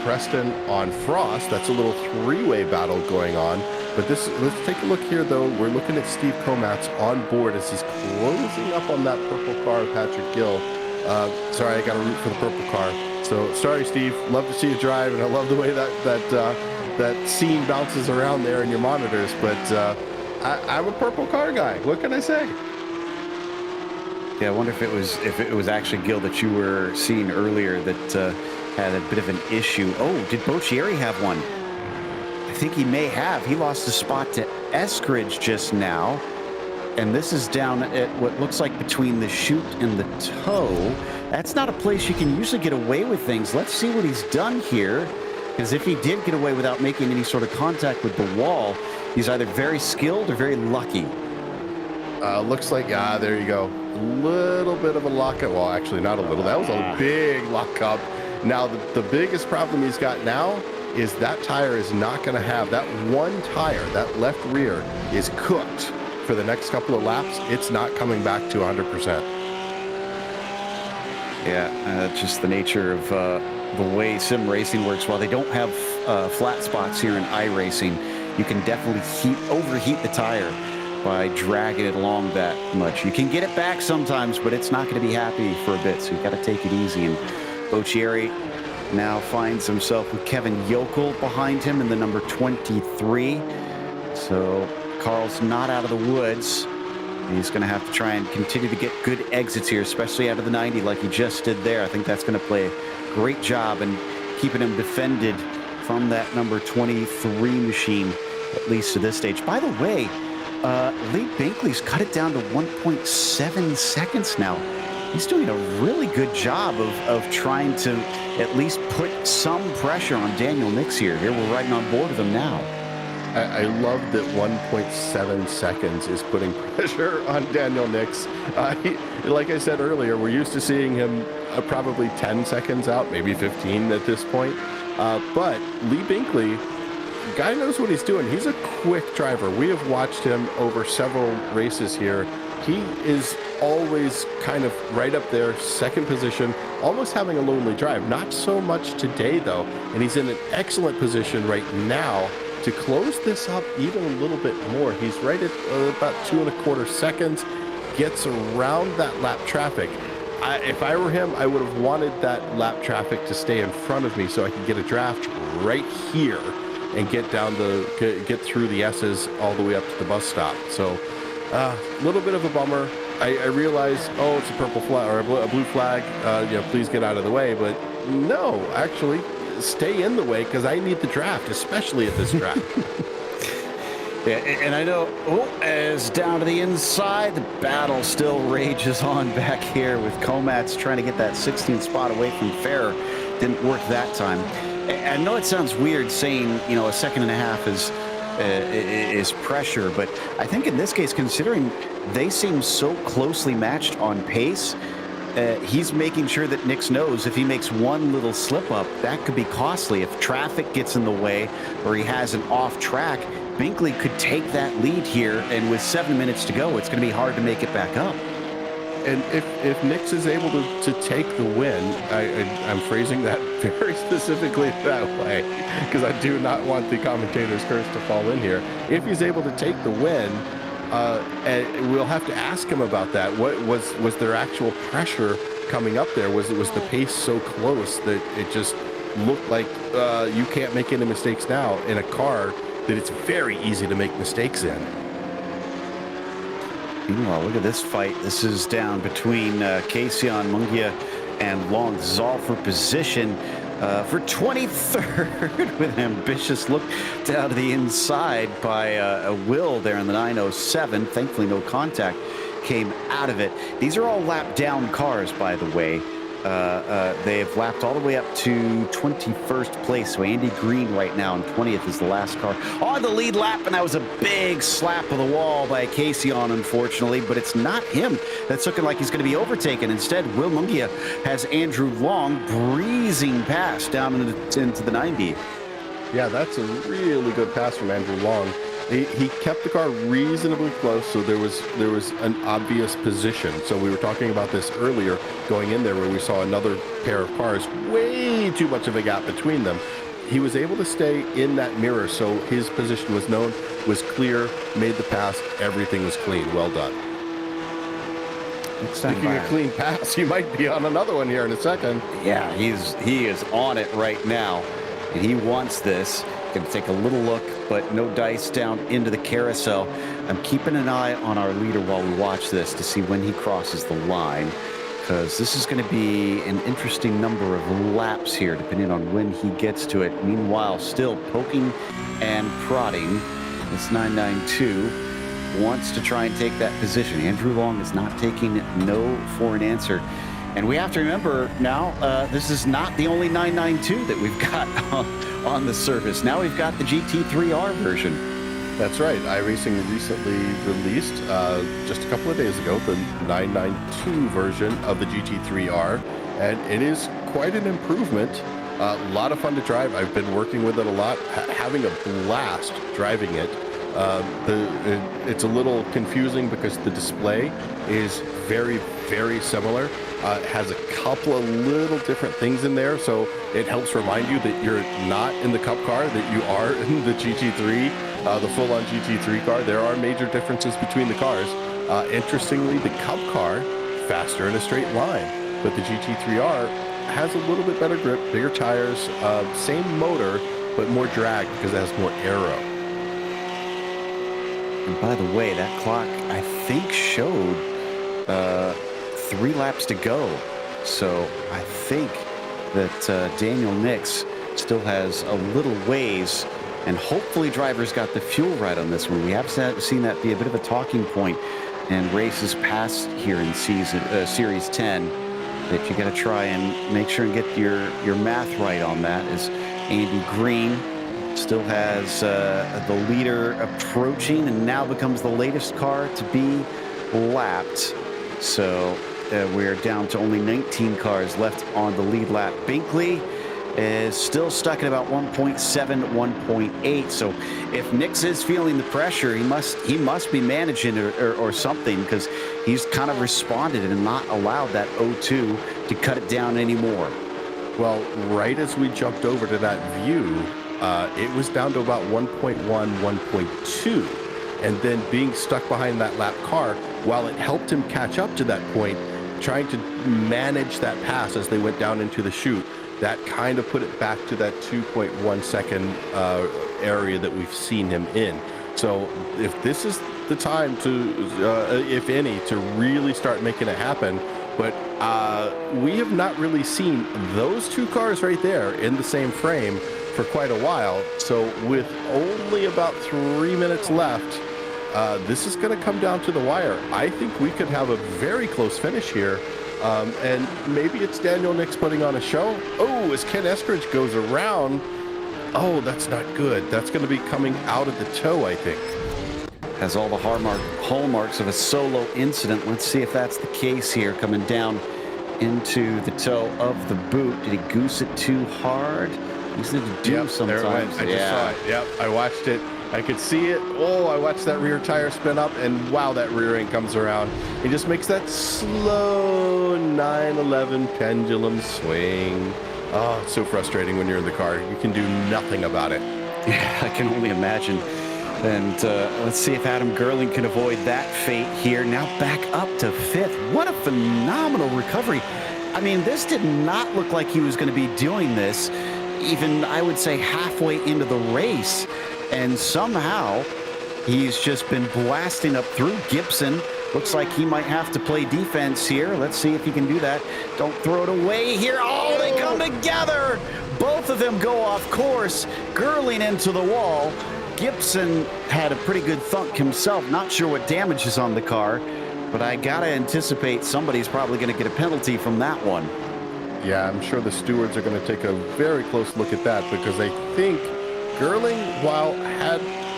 Preston on Frost. That's a little three-way battle going on. But let's take a look here, though. We're looking at Steve Komatz on board as he's closing up on that purple car of Patrick Gill. Sorry, I got to root for the purple car. So sorry, Steve. Love to see you drive, and I love the way that scene bounces around there in your monitors. But I'm a purple car guy. What can I say? Yeah, I wonder if it was actually Gill that you were seeing earlier that had a bit of an issue. Oh, did Boccieri have one? I think he may have. He lost a spot to Eskridge just now. And this is down at what looks like between the chute and the toe. That's not a place you can usually get away with things. Let's see what he's done here. Because if he did get away without making any sort of contact with the wall, he's either very skilled or very lucky. Looks like, there you go. A little bit of a lockup. Well, actually, not a little. That was a big lockup. Now, the biggest problem he's got now is that tire is not going to have, that one tire, that left rear is cooked for the next couple of laps. It's not coming back to 100%. Yeah, just the nature of the way sim racing works. While they don't have flat spots here in iRacing, you can definitely overheat the tire by dragging it along that much. You can get it back sometimes, but it's not going to be happy for a bit, so you got to take it easy. And Boccieri now finds himself with Kevin Yokel behind him in the number 23. So Carl's not out of the woods. He's going to have to try and continue to get good exits here, especially out of the 90 like he just did there. I think that's going to play a great job in keeping him defended from that number 23 machine, at least to this stage. By the way, Lee Binkley's cut it down to 1.7 seconds now. he's doing a really good job of trying to at least put some pressure on Daniel Nix here. Here we're riding on board with him now. I love that 1.7 seconds is putting pressure on Daniel Nix. Like I said earlier, we're used to seeing him probably 10 seconds out, maybe 15 at this point. But Lee Binkley, guy knows what he's doing. He's a quick driver. We have watched him over several races here. He is always kind of right up there, second position, almost having a lonely drive. Not so much today, though. And he's in an excellent position right now to close this up even a little bit more. He's right at about 2.25 seconds, gets around that lap traffic. If I were him, I would have wanted that lap traffic to stay in front of me so I could get a draft right here and get through the S's all the way up to the bus stop. So a little bit of a bummer. I realize, oh, it's a purple flag or a blue flag. Please get out of the way. But no, actually, stay in the way because I need the draft, especially at this track. Yeah, and I know, as down to the inside, the battle still rages on back here with Komats trying to get that 16th spot away from Ferrer. Didn't work that time. I know it sounds weird saying, a second and a half is pressure, but I think in this case, considering they seem so closely matched on pace, he's making sure that Nix knows if he makes one little slip up, that could be costly. If traffic gets in the way or he has an off track, Binkley could take that lead here, and with 7 minutes to go, it's going to be hard to make it back up. And if Nix is able to take the win, I'm phrasing that very specifically that way, because I do not want the commentator's curse to fall in here. If he's able to take the win, and we'll have to ask him about that. What was there actual pressure coming up there? Was the pace so close that it just looked like you can't make any mistakes now in a car that it's very easy to make mistakes in? Meanwhile, look at this fight. This is down between Kaysion, Mungia, and Long. This is all for position for 23rd with an ambitious look down to the inside by a Will there in the 907. Thankfully, no contact came out of it. These are all lap down cars, by the way. They have lapped all the way up to 21st place. So Andy Green right now in 20th is the last car on the lead lap, and that was a big slap of the wall by Kaysion, unfortunately, but it's not him that's looking like he's going to be overtaken. Instead, Will Mungia has Andrew Long breezing past down into the 90. Yeah, that's a really good pass from Andrew Long. He kept the car reasonably close, so there was an obvious position. So we were talking about this earlier, going in there where we saw another pair of cars, way too much of a gap between them. He was able to stay in that mirror, so his position was known, was clear, made the pass, everything was clean. Well done. Speaking of clean pass, you might be on another one here in a second. Yeah, he is on it right now, and he wants this. Going to take a little look, but no dice down into the carousel. I'm keeping an eye on our leader while we watch this to see when he crosses the line, because this is going to be an interesting number of laps here, depending on when he gets to it. Meanwhile, still poking and prodding. This 992 wants to try and take that position. Andrew Long is not taking no for an answer. And we have to remember now, this is not the only 992 that we've got on the service. Now we've got the GT3R version. That's right. iRacing recently released, just a couple of days ago, the 992 version of the GT3R, and it is quite an improvement. A lot of fun to drive. I've been working with it a lot, having a blast driving it. It's a little confusing because the display is very, very similar. It has a couple of little different things in there, so it helps remind you that you're not in the Cup car, that you are in the GT3, the full-on GT3 car. There are major differences between the cars. Interestingly, the Cup car, faster in a straight line, but the GT3R has a little bit better grip, bigger tires, same motor, but more drag because it has more aero. And by the way, that clock, I think, showed 3 laps to go. So I think that Daniel Nix still has a little ways, and hopefully drivers got the fuel right on this one. We have seen that be a bit of a talking point and races past here in Series 10 that you got to try and make sure and get your math right on that. Is Andy Green still has the leader approaching and now becomes the latest car to be lapped. So we're down to only 19 cars left on the lead lap. Binkley is still stuck at about 1.7, 1.8. So if Nix is feeling the pressure, he must be managing or something, because he's kind of responded and not allowed that 0.2 to cut it down anymore. Well, right as we jumped over to that view, it was down to about 1.1, 1.2. And then being stuck behind that lap car, while it helped him catch up to that point, trying to manage that pass as they went down into the chute, that kind of put it back to that 2.1 second area that we've seen him in. So if this is the time to, if any, to really start making it happen, but we have not really seen those two cars right there in the same frame for quite a while. So with only about 3 minutes left, this is going to come down to the wire. I think we could have a very close finish here. And maybe it's Daniel Nix putting on a show. Oh, as Ken Eskridge goes around. Oh, that's not good. That's going to be coming out of the toe, I think. Has all the hallmarks of a solo incident. Let's see if that's the case here, coming down into the toe of the boot. Did he goose it too hard? He's going to do sometimes. There it went. I just saw it. Yep, I watched it. I could see it. Oh, I watched that rear tire spin up, and wow, that rear end comes around. He just makes that slow 9/11 pendulum swing. Oh, it's so frustrating when you're in the car. You can do nothing about it. Yeah, I can only imagine. And let's see if Adam Gerling can avoid that fate here. Now back up to 5th. What a phenomenal recovery. I mean, this did not look like he was going to be doing this, even, I would say, halfway into the race. And somehow he's just been blasting up through Gibson. Looks like he might have to play defense here. Let's see if he can do that. Don't throw it away here. Oh, they come together. Both of them go off course, Gerling into the wall. Gibson had a pretty good thunk himself. Not sure what damage is on the car, but I gotta anticipate somebody's probably gonna get a penalty from that one. Yeah, I'm sure the stewards are going to take a very close look at that, because I think Gerling, while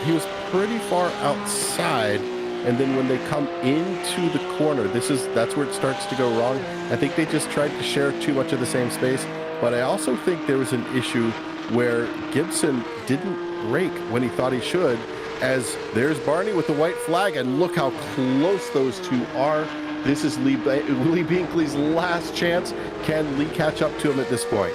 he was pretty far outside, and then when they come into the corner, that's where it starts to go wrong. I think they just tried to share too much of the same space, but I also think there was an issue where Gibson didn't brake when he thought he should, as there's Barney with the white flag, and look how close those two are. This is Lee Binkley's last chance. Can Lee catch up to him at this point?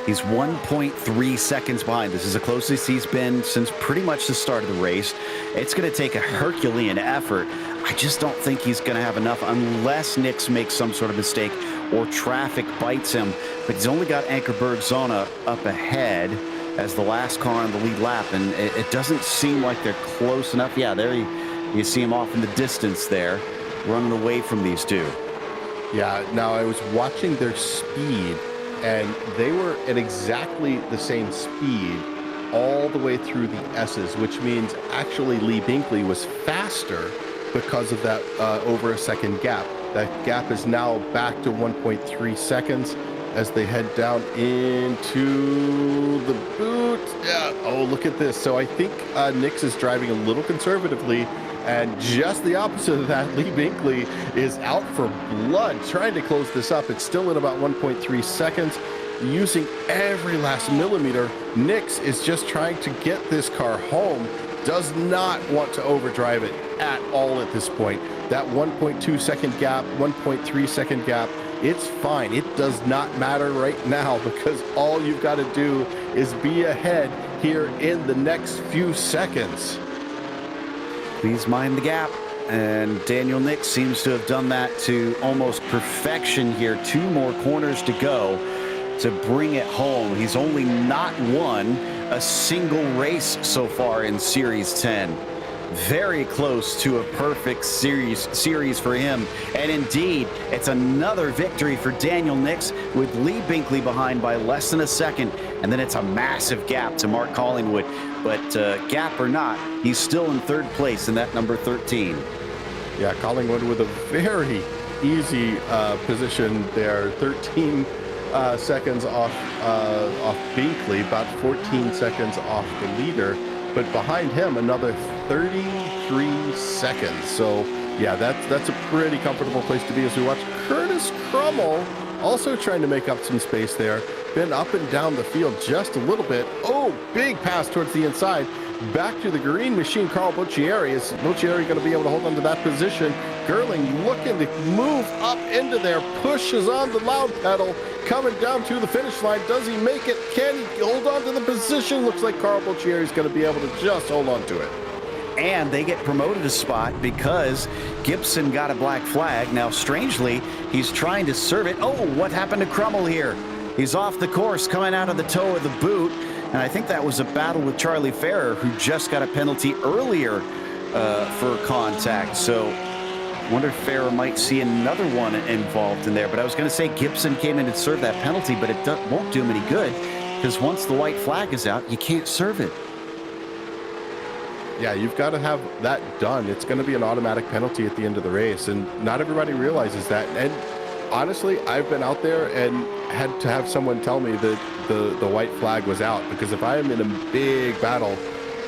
He's 1.3 seconds behind. This is the closest he's been since pretty much the start of the race. It's going to take a Herculean effort. I just don't think he's going to have enough unless Nix makes some sort of mistake or traffic bites him. But he's only got Ankerberg Zona up ahead as the last car on the lead lap, and it doesn't seem like they're close enough. Yeah, there you see him off in the distance there, running away from these two. Yeah, now I was watching their speed, and they were at exactly the same speed all the way through the S's, which means actually Lee Binkley was faster because of that over a second gap. That gap is now back to 1.3 seconds as they head down into the boot. Yeah. Oh, look at this. So I think Nix is driving a little conservatively, and just the opposite of that, Lee Binkley is out for blood, trying to close this up. It's still at about 1.3 seconds, using every last millimeter. Nix is just trying to get this car home, does not want to overdrive it at all at this point. That 1.2 second gap, 1.3 second gap, it's fine. It does not matter right now, because all you've got to do is be ahead here in the next few seconds. Please mind the gap. And Daniel Nix seems to have done that to almost perfection here. 2 more corners to go to bring it home. He's only not won a single race so far in Series 10. Very close to a perfect series for him. And indeed, it's another victory for Daniel Nix, with Lee Binkley behind by less than a second. And then it's a massive gap to Mark Collingwood. But gap or not, he's still in 3rd place in that number 13. Yeah, Collingwood with a very easy position there. 13 seconds off Binkley, about 14 seconds off the leader. But behind him, another 33 seconds. So, yeah, that's a pretty comfortable place to be as we watch Curtis Crummell also trying to make up some space there. Been up and down the field just a little bit. Oh, big pass towards the inside. Back to the green machine, Carl Boccieri. Is Boccieri going to be able to hold on to that position? Gerling looking to move up into there, pushes on the loud pedal, coming down to the finish line. Does he make it? Can he hold on to the position? Looks like Carl Boccieri is going to be able to just hold on to it. And they get promoted a spot because Gibson got a black flag. Now, strangely, he's trying to serve it. Oh, what happened to Crummell here? He's off the course, coming out of the toe of the boot. And I think that was a battle with Charlie Ferrer, who just got a penalty earlier for contact. So I wonder if Ferrer might see another one involved in there. But I was going to say Gibson came in and served that penalty, but it won't do him any good because once the white flag is out, you can't serve it. Yeah, you've got to have that done. It's going to be an automatic penalty at the end of the race, and not everybody realizes that. And honestly, I've been out there and had to have someone tell me that the white flag was out, because if I am in a big battle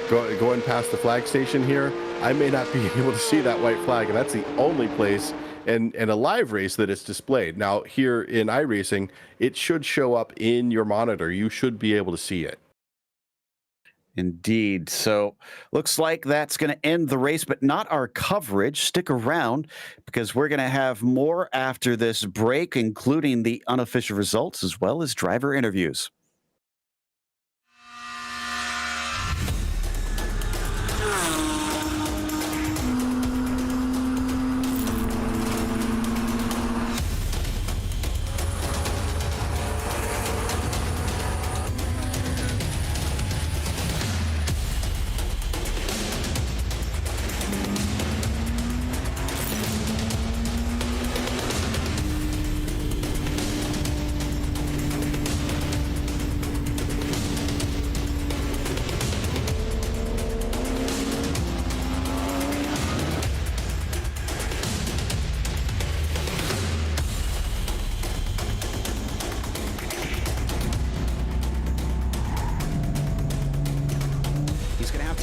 going past the flag station here, I may not be able to see that white flag, and that's the only place in a live race that it's displayed. Now, here in iRacing, it should show up in your monitor. You should be able to see it. Indeed. So looks like that's going to end the race, but not our coverage. Stick around because we're going to have more after this break, including the unofficial results as well as driver interviews.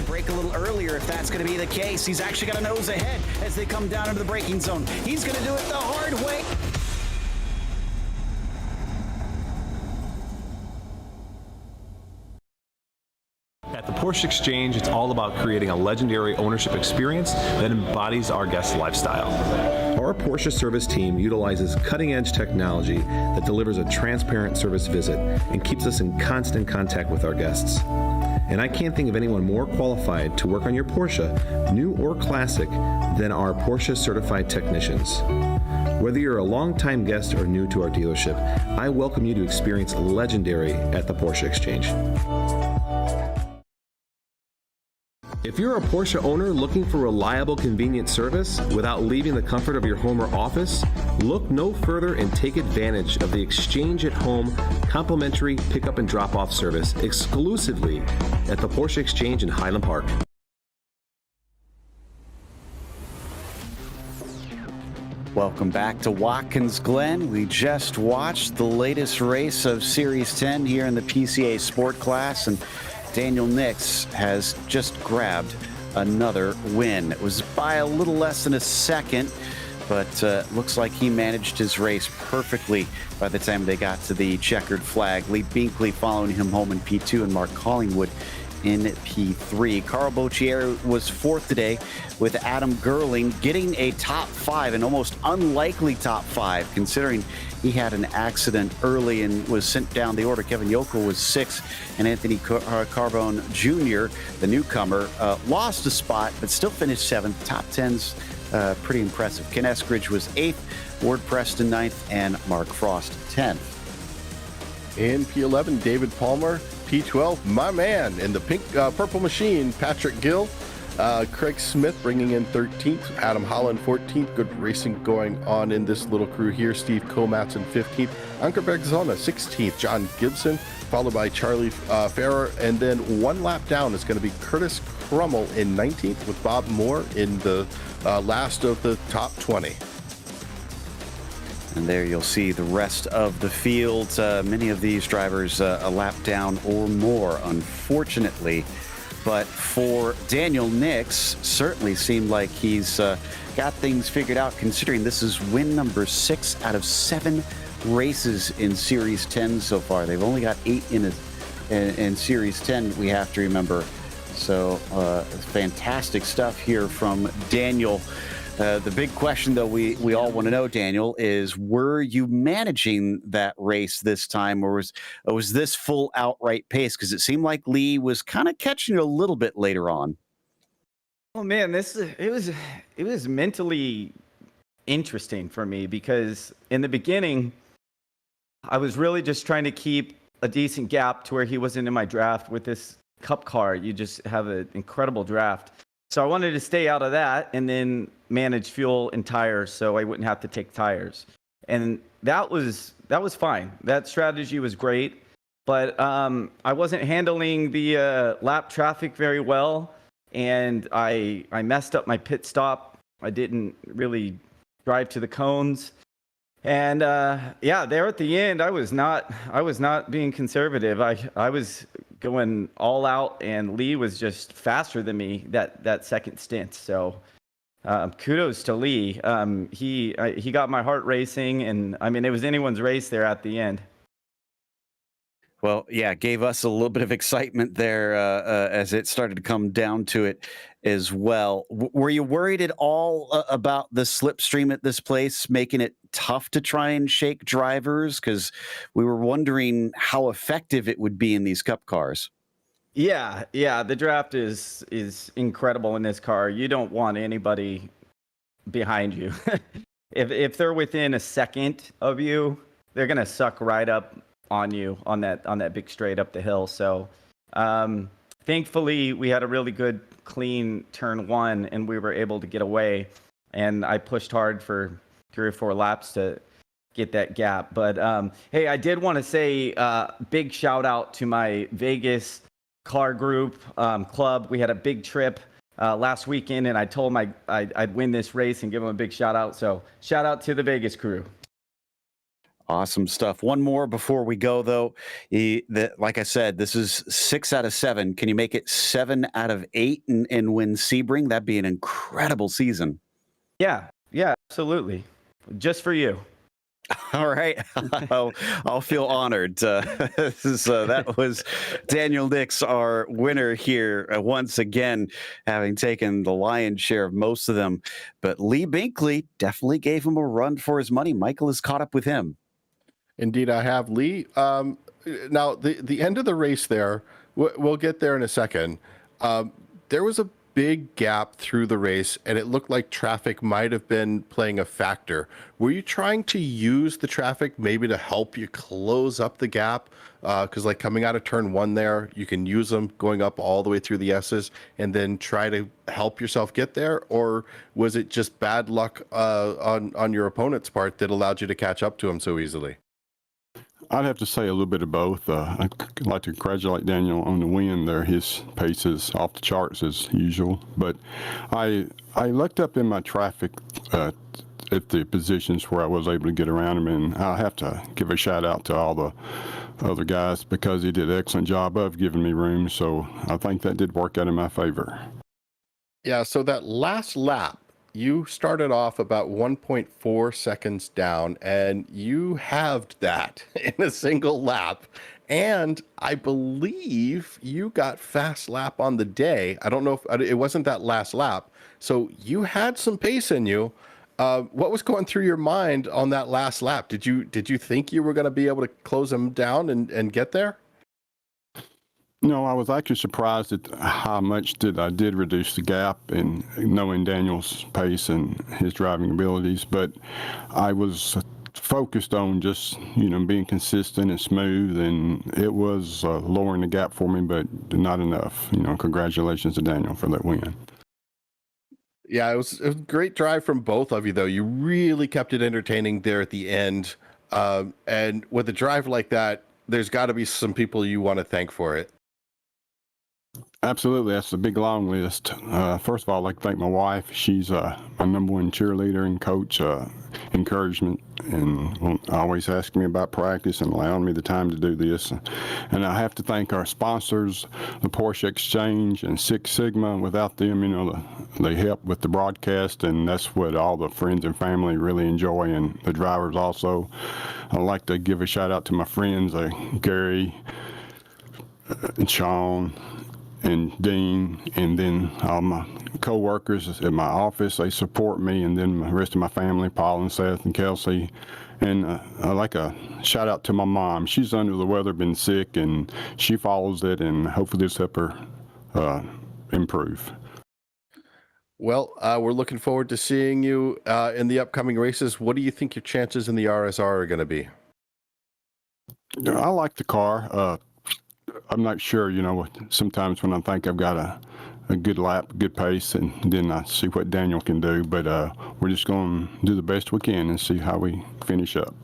Break a little earlier if that's going to be the case. He's actually got a nose ahead as they come down into the braking zone. He's going to do it the hard way. At the Porsche Exchange, it's all about creating a legendary ownership experience that embodies our guest lifestyle. Our Porsche service team utilizes cutting-edge technology that delivers a transparent service visit and keeps us in constant contact with our guests. And I can't think of anyone more qualified to work on your Porsche, new or classic, than our Porsche certified technicians. Whether you're a longtime guest or new to our dealership, I welcome you to experience legendary at the Porsche Exchange. If you're a Porsche owner looking for reliable, convenient service without leaving the comfort of your home or office, look no further and take advantage of the Exchange at Home complimentary pickup and drop-off service exclusively at the Porsche Exchange in Highland Park. Welcome back to Watkins Glen. We just watched the latest race of Series 10 here in the PCA Sport class, and Daniel Nix has just grabbed another win. It was by a little less than a second, but looks like he managed his race perfectly by the time they got to the checkered flag. Lee Binkley following him home in P2 and Mark Collingwood in P3. Carl Boccieri was fourth today with Adam Gerling getting a top five, an almost unlikely top five considering he had an accident early and was sent down the order. Kevin Yokel was sixth, and Anthony Carbone Jr., the newcomer, lost a spot but still finished seventh. Top 10's pretty impressive. Ken Eskridge was eighth, Ward Preston ninth, and Mark Frost 10th. In P11, David Palmer. P12, my man in the purple machine, Patrick Gill. Craig Smith bringing in 13th, Adam Holland 14th. Good racing going on in this little crew here. Steve Komatz in 15th, Anker Bergzona 16th, John Gibson, followed by Charlie Farrer, and then one lap down is going to be Curtis Crummell in 19th with Bob Moore in the last of the top 20. And there you'll see the rest of the field. Many of these drivers a lap down or more, unfortunately. But for Daniel Nix, certainly seemed like he's got things figured out, considering this is win number 6 out of 7 races in Series 10 so far. They've only got 8 in Series 10, we have to remember. So fantastic stuff here from Daniel. The big question, though, we all want to know, Daniel, is were you managing that race this time, or was this full outright pace? Because it seemed like Lee was kind of catching you a little bit later on. Oh man, it was mentally interesting for me, because in the beginning, I was really just trying to keep a decent gap to where he wasn't in my draft. With this Cup car, you just have an incredible draft. So I wanted to stay out of that and then manage fuel and tires so I wouldn't have to take tires. And that was fine. That strategy was great. But I wasn't handling the lap traffic very well. And I messed up my pit stop. I didn't really drive to the cones. And there at the end, I was not being conservative. I was going all out, and Lee was just faster than me that second stint. So kudos to Lee. He got my heart racing, and I mean, it was anyone's race there at the end. Well, yeah, gave us a little bit of excitement there as it started to come down to it as well. Were you worried at all about the slipstream at this place, making it tough to try and shake drivers? Because we were wondering how effective it would be in these Cup cars. Yeah, the draft is incredible in this car. You don't want anybody behind you. If they're within a second of you, they're gonna suck right up on you on that big straight up the hill. So thankfully we had a really good clean turn 1 and we were able to get away, and I pushed hard for 3 or 4 laps to get that gap. But hey, I did want to say big shout out to my Vegas car group club. We had a big trip last weekend, and I told them I'd win this race and give them a big shout out. So shout out to the Vegas crew. Awesome stuff. One more before we go, though. Like I said, this is 6 out of 7. Can you make it 7 out of 8 and win Sebring? That'd be an incredible season. Yeah, absolutely. Just for you. All right. I'll feel honored. That was Daniel Nix, our winner here, once again, having taken the lion's share of most of them. But Lee Binkley definitely gave him a run for his money. Michael has caught up with him. Indeed, I have, Lee. Now, the end of the race there, we'll get there in a second. There was a big gap through the race, and it looked like traffic might have been playing a factor. Were you trying to use the traffic maybe to help you close up the gap? Because like coming out of turn 1 there, you can use them going up all the way through the S's and then try to help yourself get there? Or was it just bad luck on your opponent's part that allowed you to catch up to him so easily? I'd have to say a little bit of both. I'd like to congratulate Daniel on the win there. His pace is off the charts as usual. But I looked up in my traffic at the positions where I was able to get around him, and I have to give a shout out to all the other guys because he did an excellent job of giving me room. So I think that did work out in my favor. Yeah, so that last lap, you started off about 1.4 seconds down, and you halved that in a single lap. And I believe you got fast lap on the day. I don't know if it wasn't that last lap. So you had some pace in you. What was going through your mind on that last lap? Did you think you were going to be able to close him down and get there? No, I was actually surprised at how much I did reduce the gap, and knowing Daniel's pace and his driving abilities. But I was focused on just, being consistent and smooth, and it was lowering the gap for me, but not enough. Congratulations to Daniel for that win. Yeah, it was a great drive from both of you, though. You really kept it entertaining there at the end. And with a drive like that, there's got to be some people you want to thank for it. Absolutely, that's a big long list. First of all, I'd like to thank my wife. She's my number one cheerleader and coach, encouragement, and always asking me about practice and allowing me the time to do this. And I have to thank our sponsors, the Porsche Exchange and Six Sigma. Without them, they help with the broadcast, and that's what all the friends and family really enjoy, and the drivers also. I'd like to give a shout out to my friends, Gary and Sean and Dean, and then all my co-workers at my office. They support me, and then the rest of my family, Paul and Seth and Kelsey. And I'd like a shout out to my mom. She's under the weather, been sick, and she follows it, and hopefully this help her improve. Well, we're looking forward to seeing you in the upcoming races. What do you think your chances in the RSR are going to be? I like the car. I'm not sure, sometimes when I think I've got a good lap, good pace, and then I see what Daniel can do, but we're just going to do the best we can and see how we finish up.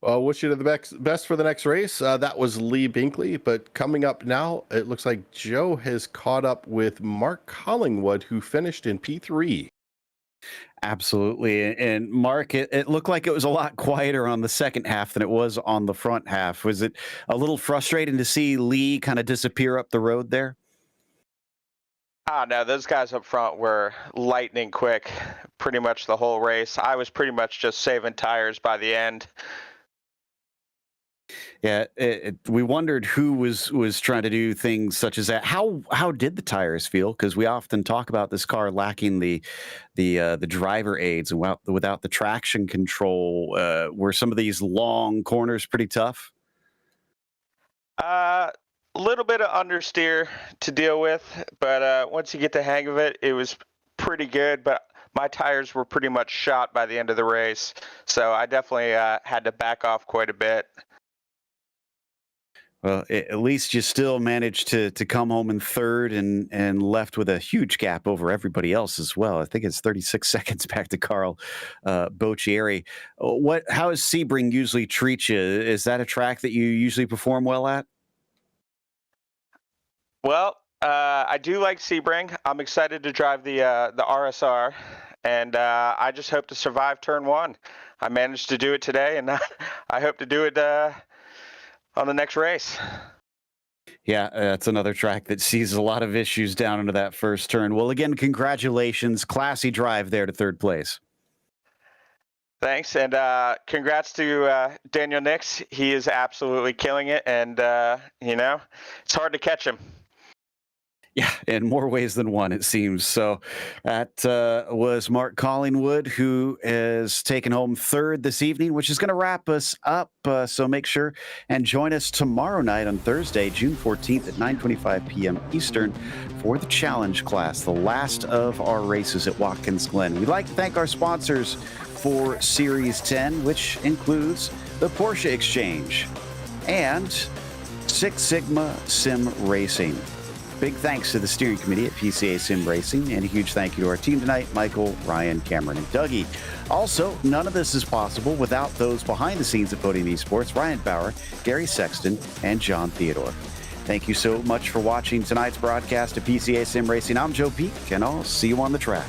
Well, wish you the best for the next race. That was Lee Binkley, but coming up now, it looks like Joe has caught up with Mark Collingwood, who finished in P3. Absolutely. And Mark, it looked like it was a lot quieter on the second half than it was on the front half. Was it a little frustrating to see Lee kind of disappear up the road there? No, those guys up front were lightning quick pretty much the whole race. I was pretty much just saving tires by the end. Yeah, we wondered who was trying to do things such as that. How did the tires feel? Because we often talk about this car lacking the driver aids and without the traction control. Were some of these long corners pretty tough? A little bit of understeer to deal with, but once you get the hang of it, it was pretty good. But my tires were pretty much shot by the end of the race, so I definitely had to back off quite a bit. Well, at least you still managed to come home in third and left with a huge gap over everybody else as well. I think it's 36 seconds back to Carl Boccieri. How does Sebring usually treat you? Is that a track that you usually perform well at? Well, I do like Sebring. I'm excited to drive the RSR, and I just hope to survive turn one. I managed to do it today, and I hope to do it on the next race. Yeah, that's another track that sees a lot of issues down into that first turn. Well, again, congratulations. Classy drive there to third place. Thanks, and congrats to Daniel Nix. He is absolutely killing it, and, it's hard to catch him. Yeah, in more ways than one, it seems. So that was Mark Collingwood, who is taking home third this evening, which is going to wrap us up. So make sure and join us tomorrow night on Thursday, June 14th at 9:25 p.m. Eastern for the Challenge class, the last of our races at Watkins Glen. We'd like to thank our sponsors for Series 10, which includes the Porsche Exchange and Six Sigma Sim Racing. Big thanks to the steering committee at PCA Sim Racing, and a huge thank you to our team tonight, Michael, Ryan, Cameron, and Dougie. Also, none of this is possible without those behind the scenes at Podium Esports, Ryan Bauer, Gary Sexton, and John Theodore. Thank you so much for watching tonight's broadcast of PCA Sim Racing. I'm Joe Peak, and I'll see you on the track.